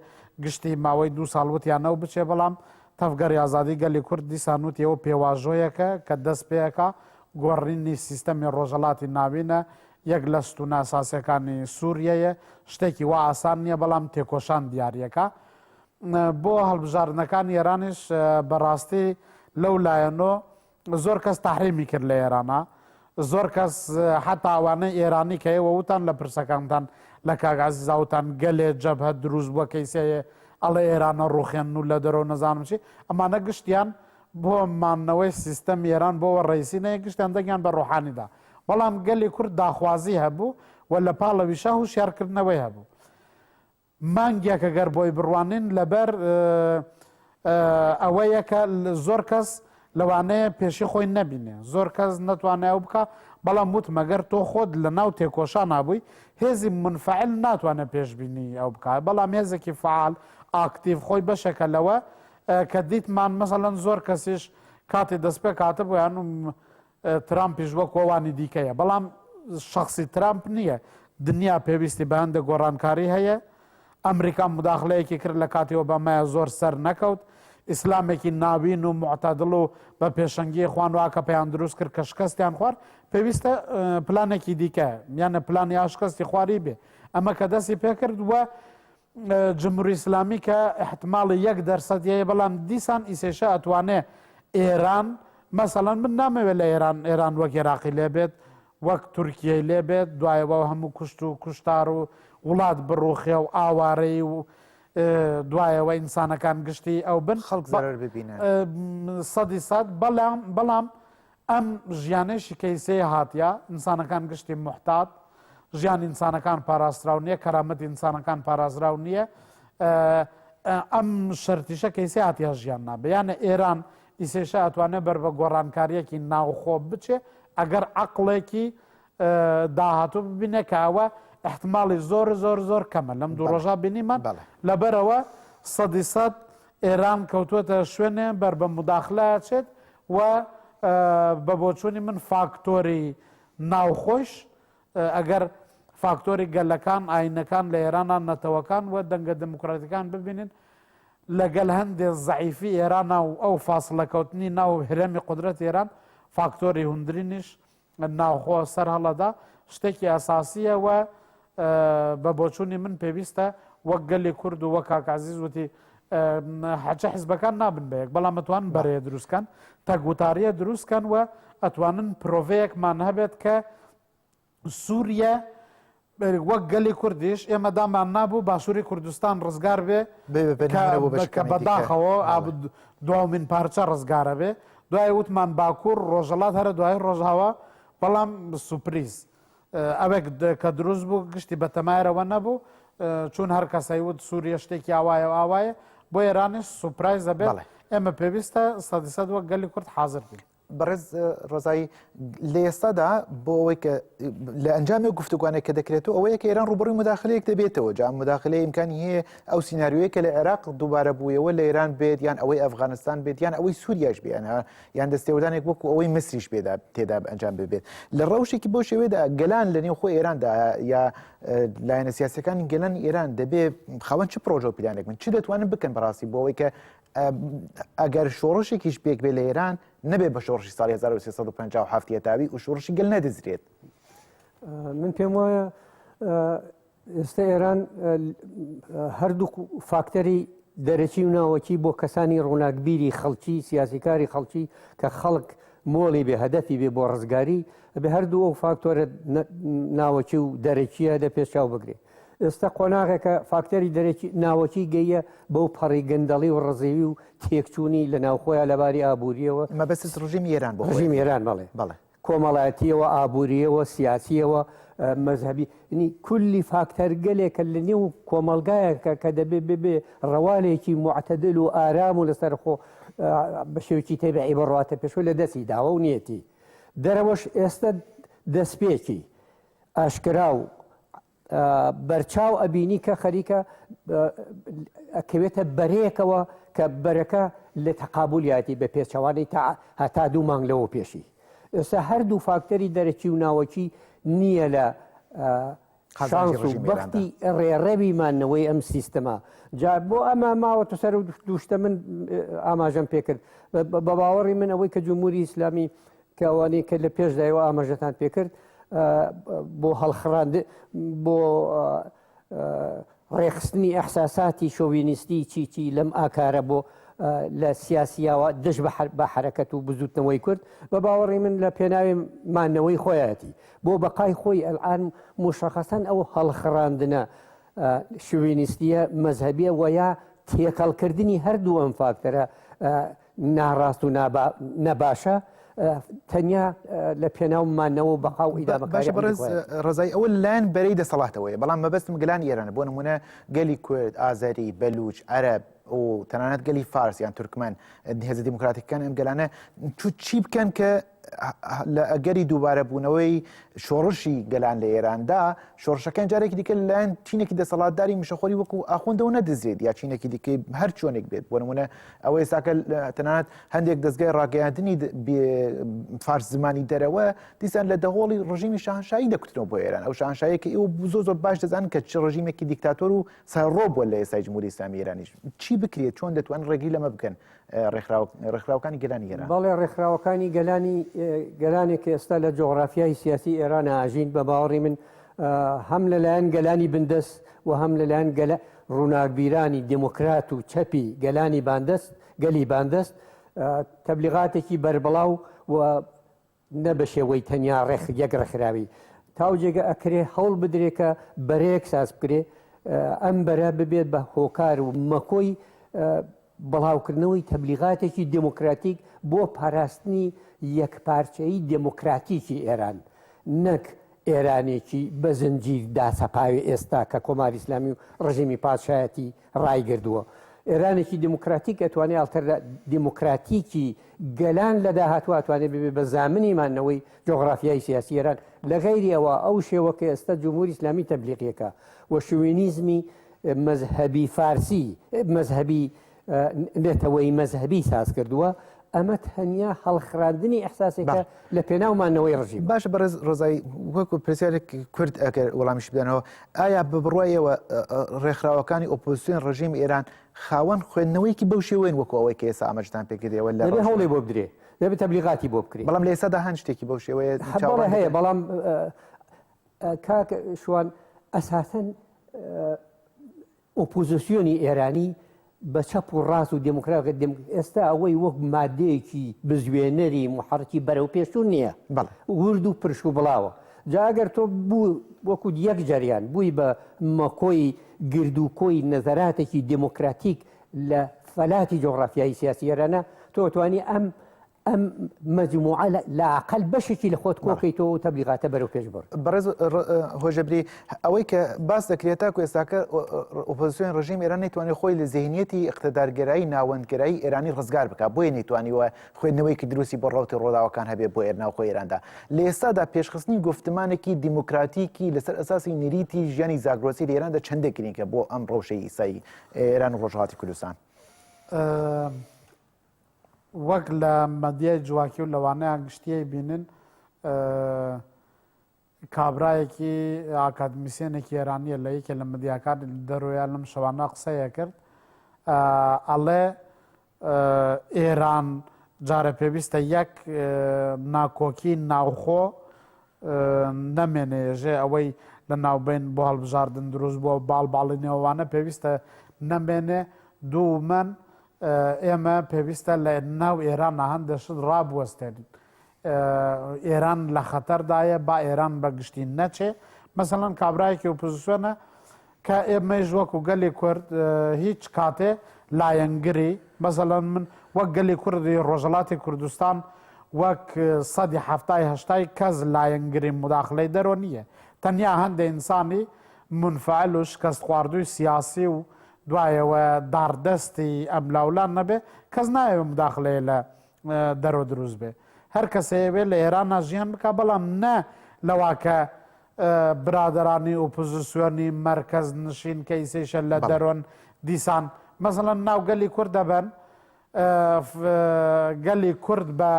گشتی ماوەی 2 ساڵ وتیانەوە بچێ بەڵام تەفگەری ئازادی گەلی کورد دیسان وتیەوە پێواژۆیەکە کە دەست پێەکە گۆڕینی سیستەمی ڕۆژهەڵاتی ناوینە یەک لە ستونە ئەساسیەکانی سووریەیە شتێکی وا ئاسان نییە بەڵام تێکۆشان دیارریەکە بۆ هەڵبژاردنەکانی ئێرانیش بەڕاستی لەو لایەنۆ زۆر کەس تەحریمی کرد لە ئێرانە زۆر کەس حتا ئەوانەی ئێرانی کە ئێوە وتان لە پرسەکانتان لە کاگازیزاوتان گەلێ جەبهە دروست بووە کەیسەیە ئەڵێ ئێرانە ڕوخێن و لە دەرەوە نەزانم چی ئەمانە گشتیان بۆ مانەوەی سیستەم ئێران بۆەوە ڕێیسینەیە گشتیان دەگیان بە ڕۆحانیدا بەڵام گەلی کورد داخوازی هەبوو و لە پاڵەویشە هوشیارکردنەوەی هەبوو مانگێک ئەگەر بۆی بڕوانین لەبەر ئەوەیە کە زۆر کەس لەوانەیە پێشی خۆی نەبینێ زۆر کەس نەتوانێت ئەو بکە بەڵام وت مەگەر تۆ خۆت لە ناو تێکۆشان نابووی هێزی منفعل ناتوانێت پێشبینی ئەو بکە بەڵام هێزێکی فعال ئاکتیڤ خۆی بەشەکە لەوە کە دیتمان مەسەڵەن زۆر کەسیش کاتی دەستپێ کاتە بۆ یان ترامپیش وەک ئەوانی دیکەیە بەڵام شخصی ترامپ نییە دنیا پێویستی بە هەندێک گۆڕانکاری هەیە ئەمریکا مداخلەیەکی کرد لە کاتی ئۆبامایە زۆر سەر نەکەوت ئیسلامێکی ناوین و معتەدڵ و بە پێشەنگی خوان واکە پێیان دروست کرد کە شکستیان خوارد پێویستە پلانێکی دیکە یانە پلانی ئاشکەستی خواری بێ ئەمە کە دەستی پێکرد وە جمهوری ئیسلامی کە احتماڵی 1% هەیە بەڵام دیسان ئیسێشە ئەتوانێ ئێران مەسەڵەن من نامەوێت لە ئێران وەک عێراقی لێبێت وەک تورکیای لێبێت دوایەوە هەموو کوشت و کوشتار و وڵات بڕوخێ و ئاوارەی و دوایەوە ئینسانەکان گشتی ئەو بن
خەڵک زەرەر ببینن
100% بەڵام ئەم ژیانێشی کەیسەیە هاتیە ئینسانەکان گشتی محتات ژیان ئینسانەکان پاراستراو نییە کەرامەتی ئینسانەکان پارازراو نییە ئەم شەرتیشە کەیسە هاتیە ژیان نابێ یانە ئێران ئیسێشە ئەتوانێت بەر بە گۆڕانکاریەکی ناوخۆ بچێ ئەگەر عەقڵێکی داهاتوو ببینێ کە ئەوە احتمالی زۆر کەمە لەم دوو ڕۆژە بینیمان لەبەرەوە 100% ئێران کەوتووەتە شوێنێ بەر بە مداخلە چێت و بە بۆچوونی من فاکتۆری ناوخۆش ئەگەر فاکتۆری گەلەکان ئاینەکان لە ئێرانان نەتەوەکان و دەنگە دموکراتیەکان ببینین لەگەل هەندێک زەعیفی ئێران و ئەو فاسڵەکەوتنی ناو هرەمی قودرەت ئێران فاکتۆری هوندرینیش ناوخۆ سەر هەڵەدا شتێکی ئەساسیە و بە بۆچوونی من پێویستە وەک گەلی کورد و وەک کاکازیز وتی حەچە حیزبەکان نابن بەیەک بەڵام ئەتوانن بەرەیە دروستکەن تەگوتاریە دروستکەن و ئەتوانن پرۆڤەیەکمان هەبێت کە سووریا وەک گەلی کوردیش ئێمە دامان نابوو باشووری کوردستان ڕزگار بێ کە بەداخەوە دوامین پارچە ڕزگارە بێ دوای وتمان باکوور ڕۆژەڵات هەرە دوای ڕۆژهاوە بەڵام سوپریز ئەوێک کە دروست بوو گشتی بە تەمایرەوە نەبوو چون هەر کەسەی وت سووریە شتێکی ئاوایە بۆ ئێرانیش سوپرایزە بێت ئێمە پێویستە 100% وەک گەلی کورد حاضر بین
بەڕێز ڕۆزایی لە ئێستادا بۆ ئەوەی کە لە ئەنجامی گفتوگوانێک کە دەکرێتەوە ئەوەیە کە ئێران ڕوبڕووی مداخلەیەک دەبێتەوە جا مداخلەیە ئیمکانی هەیە ئەو سیناریۆیە کە لە عێراق دووبارە بوویەوە لە ئێران بێت یان ئەوەی ئەفغانستان بێت یان ئەوەی سووریاش بێن یان دەستێوەدانێک وەکو ئەوەی مصریش تێدا ئەنجام ببێت لە ڕەوشێکی بۆ شێوەیەدا گەلان لە نێو خۆی ئێراندا یا لایەنە سیاسەکانی گەلانی ئێران دەبێت خاوەن چ پرۆژە و پلانێک من چ دەتوانن بکەن بەڕاستی بۆ ئەوەی کە ئەگەر شۆڕشێکیش پێک بێ لە ئێران نەبێ بە شۆڕشی ساڵی 1357 تاوی و شۆڕشی گەل نەدەزرێت
من پێم وایە ئێستا ئێران هەردوو فاکتەری دەرەکی و ناوەکی بۆ کەسانی ڕووناکبیری خەڵکی سیاسیکاری خەڵکی کە خەڵک مۆڵی بێ هەدەفی بێ بۆ ڕزگاری بە هەردوو ئەو فاکتۆرە ناوەکی و دەرەکیە دە پێشچاو بگرێ ئێستا قۆناغێکە فاکتەری دەرەکی ناوەکی گەیە بەو پەڕی گەندەڵی و ڕزێوی و تێکچوونی لە ناوخۆیان لەباری ئابوووریەوە
مەبەست ڕژیمی ئێران بۆ
ڕژیمی ئێران بەڵێ کۆمەڵایەتیەوە ئابووریەوە سیاسیەوە مەذهبی کولی فاکتەر گەلێکە لە نێو کۆمەلگایەکە کە دەبێ ببێ ڕەوالێکی معتەدل و ئارام و لەسەر خۆ بە شێوکی تێبعی بڕاتە پێشوە لە دەستی داوە و نیەتی دەرەوەش ئێستا دەستپێکی ئاشکرا و بەرچاو ئەبینی کە خەریکە ئەکەوێتە بەرەیەکەوە کە بەرەکە لە تەقابولیاتی بە پێچەوانی هەتا دوو مانگ لەوە پێشی ئێستا هەردوو فاکتەری دەرەکی و ناوەکی نییە لە شانس و بەختی ڕێڕەویمانەوەی ئەم سیستەما جا بۆ ئەمە ماوەتە سەر و دووشتە من ئاماژەم پێکرد بە باوەڕی من ئەوەی کە جمهوری ئیسلامی کەوانی کە لە پێشدایەوە ئاماژەتان پێکرد بۆ هەڵخڕاند بۆ ڕێخستنی ئەحساساتی شۆڤینیستی چی لەم ئاکارە بۆ لە سیاسیاوە دژ بە حرەکەت و بزوتنەوەی کورد بە باوەڕی من لە پێناوی مانەوەی خۆیەتی بۆ بەقای خۆی ئەلعان مشخەسەن ئەو هەڵخڕاندنە شۆڤینیستیە مەذهبیە و یا تێکەڵکردنی هەردوو ئەم فاکتەرە ناڕاست و نەباشە تەنیا لە پێناومانەوە بەقا و
باشە بەڕێز ڕزای ئەوە لایەن بەرەی دەسەڵاتەوەیە بەڵام مەبەستم گەلانی ئێرانە بۆ نمونە گەلی کورد ئازەری بەلوچ عەرەب و تەنانەت گەلی فارس یان تورکمان هێزە دیموکراتیکەکان ئەم گەلانە چی بکەن کە لە ئەگەری دووبارە بوونەوەی شۆڕشی گەلان لە ئێراندا شۆڕشەکان جارێکی دیکە لەلایەن چینێکی دەسەڵاتداری مشەخۆری وەکو ئاخوندەوە نەدەزرێت یا چینێکی دیکەی هەر چۆنێک بێت بۆ نمونە ئەوەی ساکە تەنانەت هەندێک دەستگای ڕاگەیاندنی فارس زمانی دەرەوە دیسان لە دەهۆڵی ڕژیمی شاهنشایی دەکوتنەوە بۆ ئێران ئەو شاهنشاییەکە ئێوە زۆر باش دەزانن کە چ ڕژیمێکی دیکتاتۆر و سەرڕۆ بووە لە ئێستای جمهوری ئیسلامی ئێرانیش چی بکرێت چۆن دەتوانن ڕێگری لەمە بکەن ڕێکخراوەکانی گەلانی ئێران
بەڵێ ڕێکخراوەکانی گەلانێک ئێستا لە جۆغرافیای سیاسی ئێران ئاژین بە باوەڕی من هەم لەلایەن گەلانی بندەست و هەم لەلایەن ڕووناکبیرانی دموکرات و چەپی گەلانی باندەست گەلی باندەست تەبلیغاتێکی بربڵاو و نە بە شێوەی تەنیا یەک ڕێکخراوی تاوجێگە ئەکرێ هەوڵ بدرێت کە بەرەیەک ساز بکرێ ئەم بەرە ببێت بە هۆکار و مەکۆی بەڵاوکردنەوەی تەبلیغاتێکی دموکراتیک بۆ پاراستنی یەکپارچەیی دموکراتیکی ئێران نەک ئێرانێکی بە زنجیر داسەپاوی ئێستا کە کۆماری ئیسلامی و ڕژیمی پادشایەتی ڕایگردووە ئێرانێکی دموکراتیک ئەتوانێت ئالتەردا دموکراتیکی گەلان لە داهاتوە ئەتوانێت ببێت بە زامنیمانەوەی جۆغرافیای سیاسی ئێران لە غەیری ئەوە ئەو شێوەکە ئێستا جمهوری ئیسلامی تەبلیغیەکە و شوێنیزمی مەذهبی فارسی مەذهبی نێتەوەی مەذهبی ساز کردووە ئەمە تەنیا هەڵخراندنی ئەحساسێکە لە پێناومانەوەی ڕژیم
باشە بەڕێز ڕۆزایی وەکو پرسیارێک کورد ئەگەر وەڵامیش بدەنەوە ئایا ببڕایەوە ڕێکخراوەکانی ئۆپۆزیسیۆن ڕژیم ئێران خاوەن خوێندنەوەیکی بەو شێوەیە وەکو ئەوەی کە ئێستا ئاماژتان پێکردەوە لە
هەوڵێ بۆ بدرێ دەبێت تەبلیغاتی بۆ بکرێت
بەڵام لە ئێستادا هەند شتێکی بەو شێوەیە
هەیە بەڵام کاک شوان ئەساسەن ئۆپۆزیسیۆنی ئێرانی بە چەپ و ڕاست و دموکرات ئێستا ئەوەی وەک مادەیەکی بزوێنەری محڕکی بەرەو پێشون نییە ورد و پرش و بڵاوە جاگەر تۆ بوو وەکو یەک جەریان بووی بە مەکۆی گردوکۆی نەزەراتێکی دموکراتیک لە فەلاتی جۆغرافیایی سیاسی ئێرانە تۆ توانی ئەم مجموعە لاقل بەشێکی لە خۆت کۆکەیتەوە و تەبلیغاتە بەرەو پێش بڕ
بەڕێز هۆژەبری ئەوەی کە باس دەکرێت تا ئێستاکە ئۆپۆزیسیۆن ڕژیم ئێران نەیتوانێت خۆی لە ذهنیەتی اقتدارگەرایی ناوەندگەرایی ئێرانی ڕزگار بکات بۆیە نەیتوانیوە خوێندنەوەی کە دروستی بۆ ڕەوتی ڕۆداوەکان هەبێت بۆ ناوخۆی ئێراندا لە ئێستادا پێشخستنی گفتمانێکی دیموکراتیکی لەسەر ئەساسی نریتی ژیانی زاگرۆسی لە ئێراندا چەندێک گرنگە بۆ ئەم ڕەوشەی ئیسایی ئێران و ڕۆژهەڵاتی کوردستان
وەک لە مەدیای جوواکی و لەوانەیە گشتیە بینن کابرایەکی ئاکادمیسیێنێکی ئێرانیە لە یەکێ لە مەدیاکان دەرۆیان لەم شەوانە قسەیە کرد ئەڵێ ئێران جارە پێویستە یەک ناکۆکی ناوخۆ نەمێنێژێ ئەوەی لە ناوبین بۆ هەڵبژاردن دروست بووە باڵباڵینەوەوانە پێویستە نەمێنێ دوومەن ئێمە پێویستە لە ناو ئێران هەندێشت ڕابوەستێن ئێران لە خەتەردایە با ئێران بەگشتی نەچێ مەسەڵەن کابرایەکی ئۆپۆزیسیۆنە کە ئێمەش وەکو گەلی کورد هیچ کاتێ لایەنگری مەسەڵەن من وەک گەلی کوردی ڕۆژهەڵاتی کوردستان وەک سەدی هەفتای هەشتای کەس لایەنگری مداخلەی دەرۆ نییە تەنیا هەندێک ئینسانی منفعل و شکست خواردووی سیاسی و دوایەوە داردەستی ئەم لاولان نەبێ کەس نایەوە مداخلەیە لە دەرۆ دروست بێ هەر کەسەیەوێت لە ئێران ژیان بکە بەڵام نە لەواکە برادرانی ئۆپۆزیسیۆنی مەرکەز نشین کەیسێشە لە دەرۆن دیسان مەسەڵەن ناو گەلی کورد دەبن گەلی کورد بە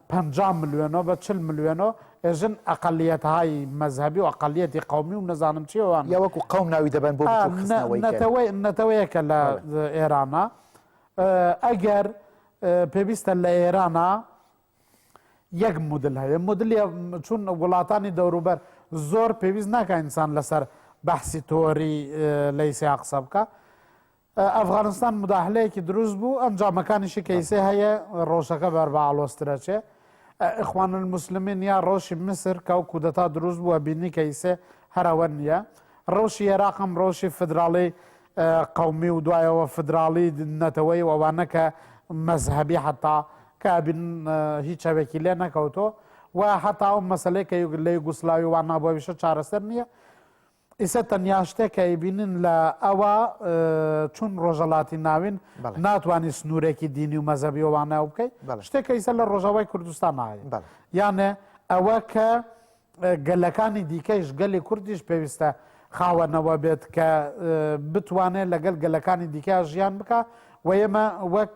50 ملیۆنەوە بە 40 ملیۆنەوە ئێژن ئەقەلیەتهای مەذهبی و ئەقەلیەتی قەومی و نەزانم چیەوەوان
یا وەکو قەوم ناوی دەبن بۆ
نەتەوەیەکە لە ئێرانە ئەگەر پێویستە لە ئێرانە یەک مدل هەیە مدلیە چون وڵاتانی دەوروبەر زۆر پێویست ناکە ئینسان لەسەر بەحسی تۆری لەیسیا قسە بکە ئەفغانستان مداخلەیەکی دروست بوو ئەنجامەکانیشی کەیسێ هەیە ڕۆژەکە بەربەعاڵۆسترەچێ ئیخوان المسلمین یا ڕۆژی مسر کە و کودەتا دروست بووە بینی کەیسێ هەرەوە نییە ڕۆژی عێراقم ڕۆژی فدراڵی قەومی و دوایەوە فدراڵی نەتەوەی ئەوانە کە مەذهبی حتا کە بین هیچ چاوێکی لێ نەکەوتۆ و حتا ئەو مەسلەی کە لە یوگسلاوی وان نابۆویشە چارەسەر نییە. ئیسە تەنیا شتێکە بینن لە ئەوە چون ڕۆژەڵاتی ناوین ناتوانانی سنوورێکی دینی و مەزەبی وانە بکەیت شتێکە ئیسە لە ڕۆژەوەی کوردستان نایە یانە ئەوە کە گەلەکانی دیکەیش گەلی کوردیش پێویستە خاوەنەوە بێت کە بتوانێت لەگەڵ گەلەکانی دیکە ژیان بکە و ئێمە وەک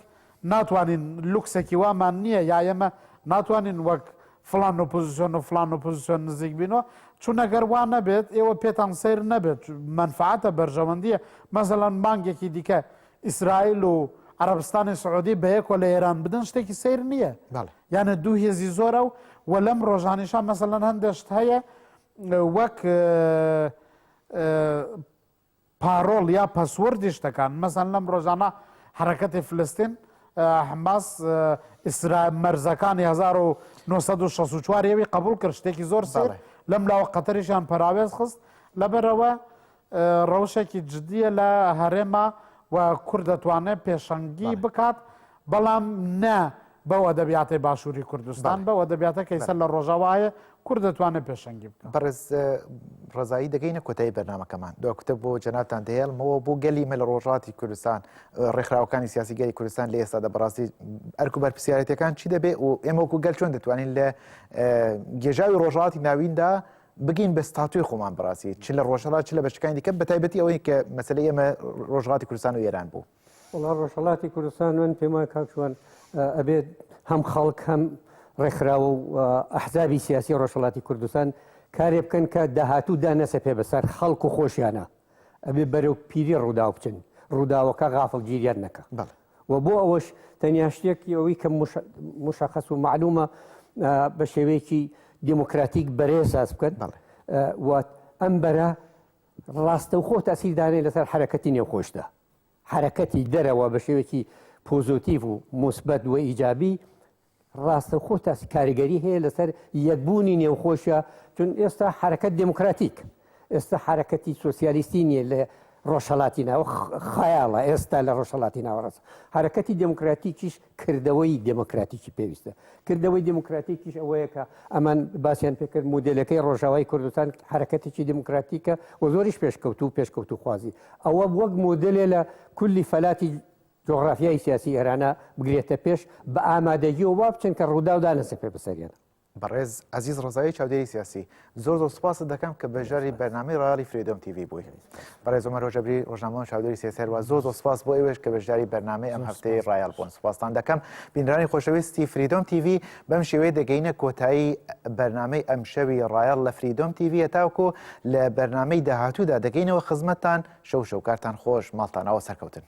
ناتوانین لوکسێکی وامان نییە یا ئێمە ناتوانین وەک فلان ئۆپۆزیسیۆن و فلان ئۆپۆزیسیۆن نزیک بینەوە چون ئەگەر وا نەبێت ئێوە پێتان سیر نەبێت منفعاتە بەرژەوەندیە مەسەڵەن بانگێکی دیکە ئیسرائیل و عەرەبستانی سعودی بە یەکۆ لە ئێران بدەن شتێکی سیر نییە یانە دوو هێزی زۆرە و لەم ڕۆژانیشان مەسەڵەن هەندێشت هەیە وەک پارۆڵ یا پەسوەردی شتەکان مەسەڵەن لەم ڕۆژانە حرەکەتی فلستین حماس مەرزەکانی 1964 ئێوی قبول کرد شتێکی زۆر سیر لەم لاوە قەتەریشیان پەراوێز خست لەبەرەوە ڕەوشێکی جدیە لە هەرێما و کورد دەتوانێت پێشەنگی بکات بەڵام نە بەوە دەبیاتەی باشووری کوردستان بەوە دەبیاتە کەیسەر لە ڕۆژەوایە کورد دەتوانێت پێشەنگی بکات.
بەڕێز ڕزایی دەگەینە کۆتایی بەرنامەکەمان دوکتە بۆ جەنابتان دەهێڵمەوە بۆ گەلی مە لە ڕۆژهاتی کوردستان ڕێکخراوەکانی سیاسی گەلی کوردستان لە ئێستا دەبڕاستی ئەرک و بەرپرسیارەتەکان چی دەبێت و ئێمە وەکو گەل چۆن دەتوانین لە گێژاوی ڕۆژهاتی ناویندا بگین بە ستاتوی خۆمان بڕاستی چ لە ڕۆژهەڵات چ لە بەشەکانی دیکە بە تایبەتی ئەوەی کە مەسەلەی ئێمە ڕۆژهاتی کوردستان و ئێران بوو.
وڵا ڕۆژهەڵاتی کوردستان من پێم کاکوان ئەبێت هەم خەڵک هەم ڕێکخراوە و ئەحزابی سیاسی ڕۆژهەڵاتی کوردستان کارێ بکەن کە داهاتوو دانەسە پێ بەسەر خەڵک و خۆشیانە ئەبێ بەرەو پیری ڕوودا بچن ڕووداوەکە غافڵ گیریان نەکە و بۆ ئەوەش تەنیا شتێکی ئەوەی کە مشخص و معلومە بە شێوەیەکی دیموکراتیک بەرێز ئاس بکەن و ئەم بەرە ڕاستە و خۆ تاسیردانێ لەسەر حرەکەتی نێوخۆشدا حرەکەتی دەرەوە بە شێوەیەکی پۆزۆتیڤ و مثبەت و ئیجابی ڕاستە خۆ تاسی کاریگەری هەیە لەسەر یەکبوونی نێوخۆشە چون ئێستا حرەکەت دموکراتیک ئێستا حرەکەتی سۆسیالیستی نیە لە ڕۆژهەڵاتی ناوە خەیاڵە ئێستا لە ڕۆژهەڵاتی ناوەڕاست حرەکەتی دموکراتیکیش کردەوەی دموکراتیکی پێویستە کردەوەی دموکراتیکیش ئەوەیە کە ئەمان باسییان پێکرد مودێلەکەی ڕۆژاوای کوردستان حرەکەتێکی دموکراتیکە و زۆریش پێشکەوت و خوازی ئەوە وەک مۆدلێ لە کولی فەلاتی جۆغرافیای سیاسی ئێرانە بگرێتە پێش بە ئامادەگی و وا بچن کە ڕوودا و دانەسە پێ بەسەریانە.
بەڕێز عزیز ڕزایی چاودێری سیاسی زۆر سوپاس دەکەم کە بەژاری بەرنامەی ڕالی فریدۆم تیڤی بووی. بەڕێز عومەر ڕۆژەبری ڕۆژنامەوە چاودێری سیاسی هەروە زۆر سوپاس بۆ ئێوەش کە بەژاری بەرنامەی ئەم هەفتەی ڕایال بوون. سوپاستان دەکەم بینرانی خۆشەویستی فریدۆم تیڤی بەم شێوەیە دەگەینە کۆتایی بەرنامەی ئەم شەوی ڕایال لە فریدۆم تیڤی تاوکو لە بەرنامەی داهاتوودا دەگەینەوە خزمەتتان شەو کارتان خۆش ماڵتانەوە سەرکەوتن.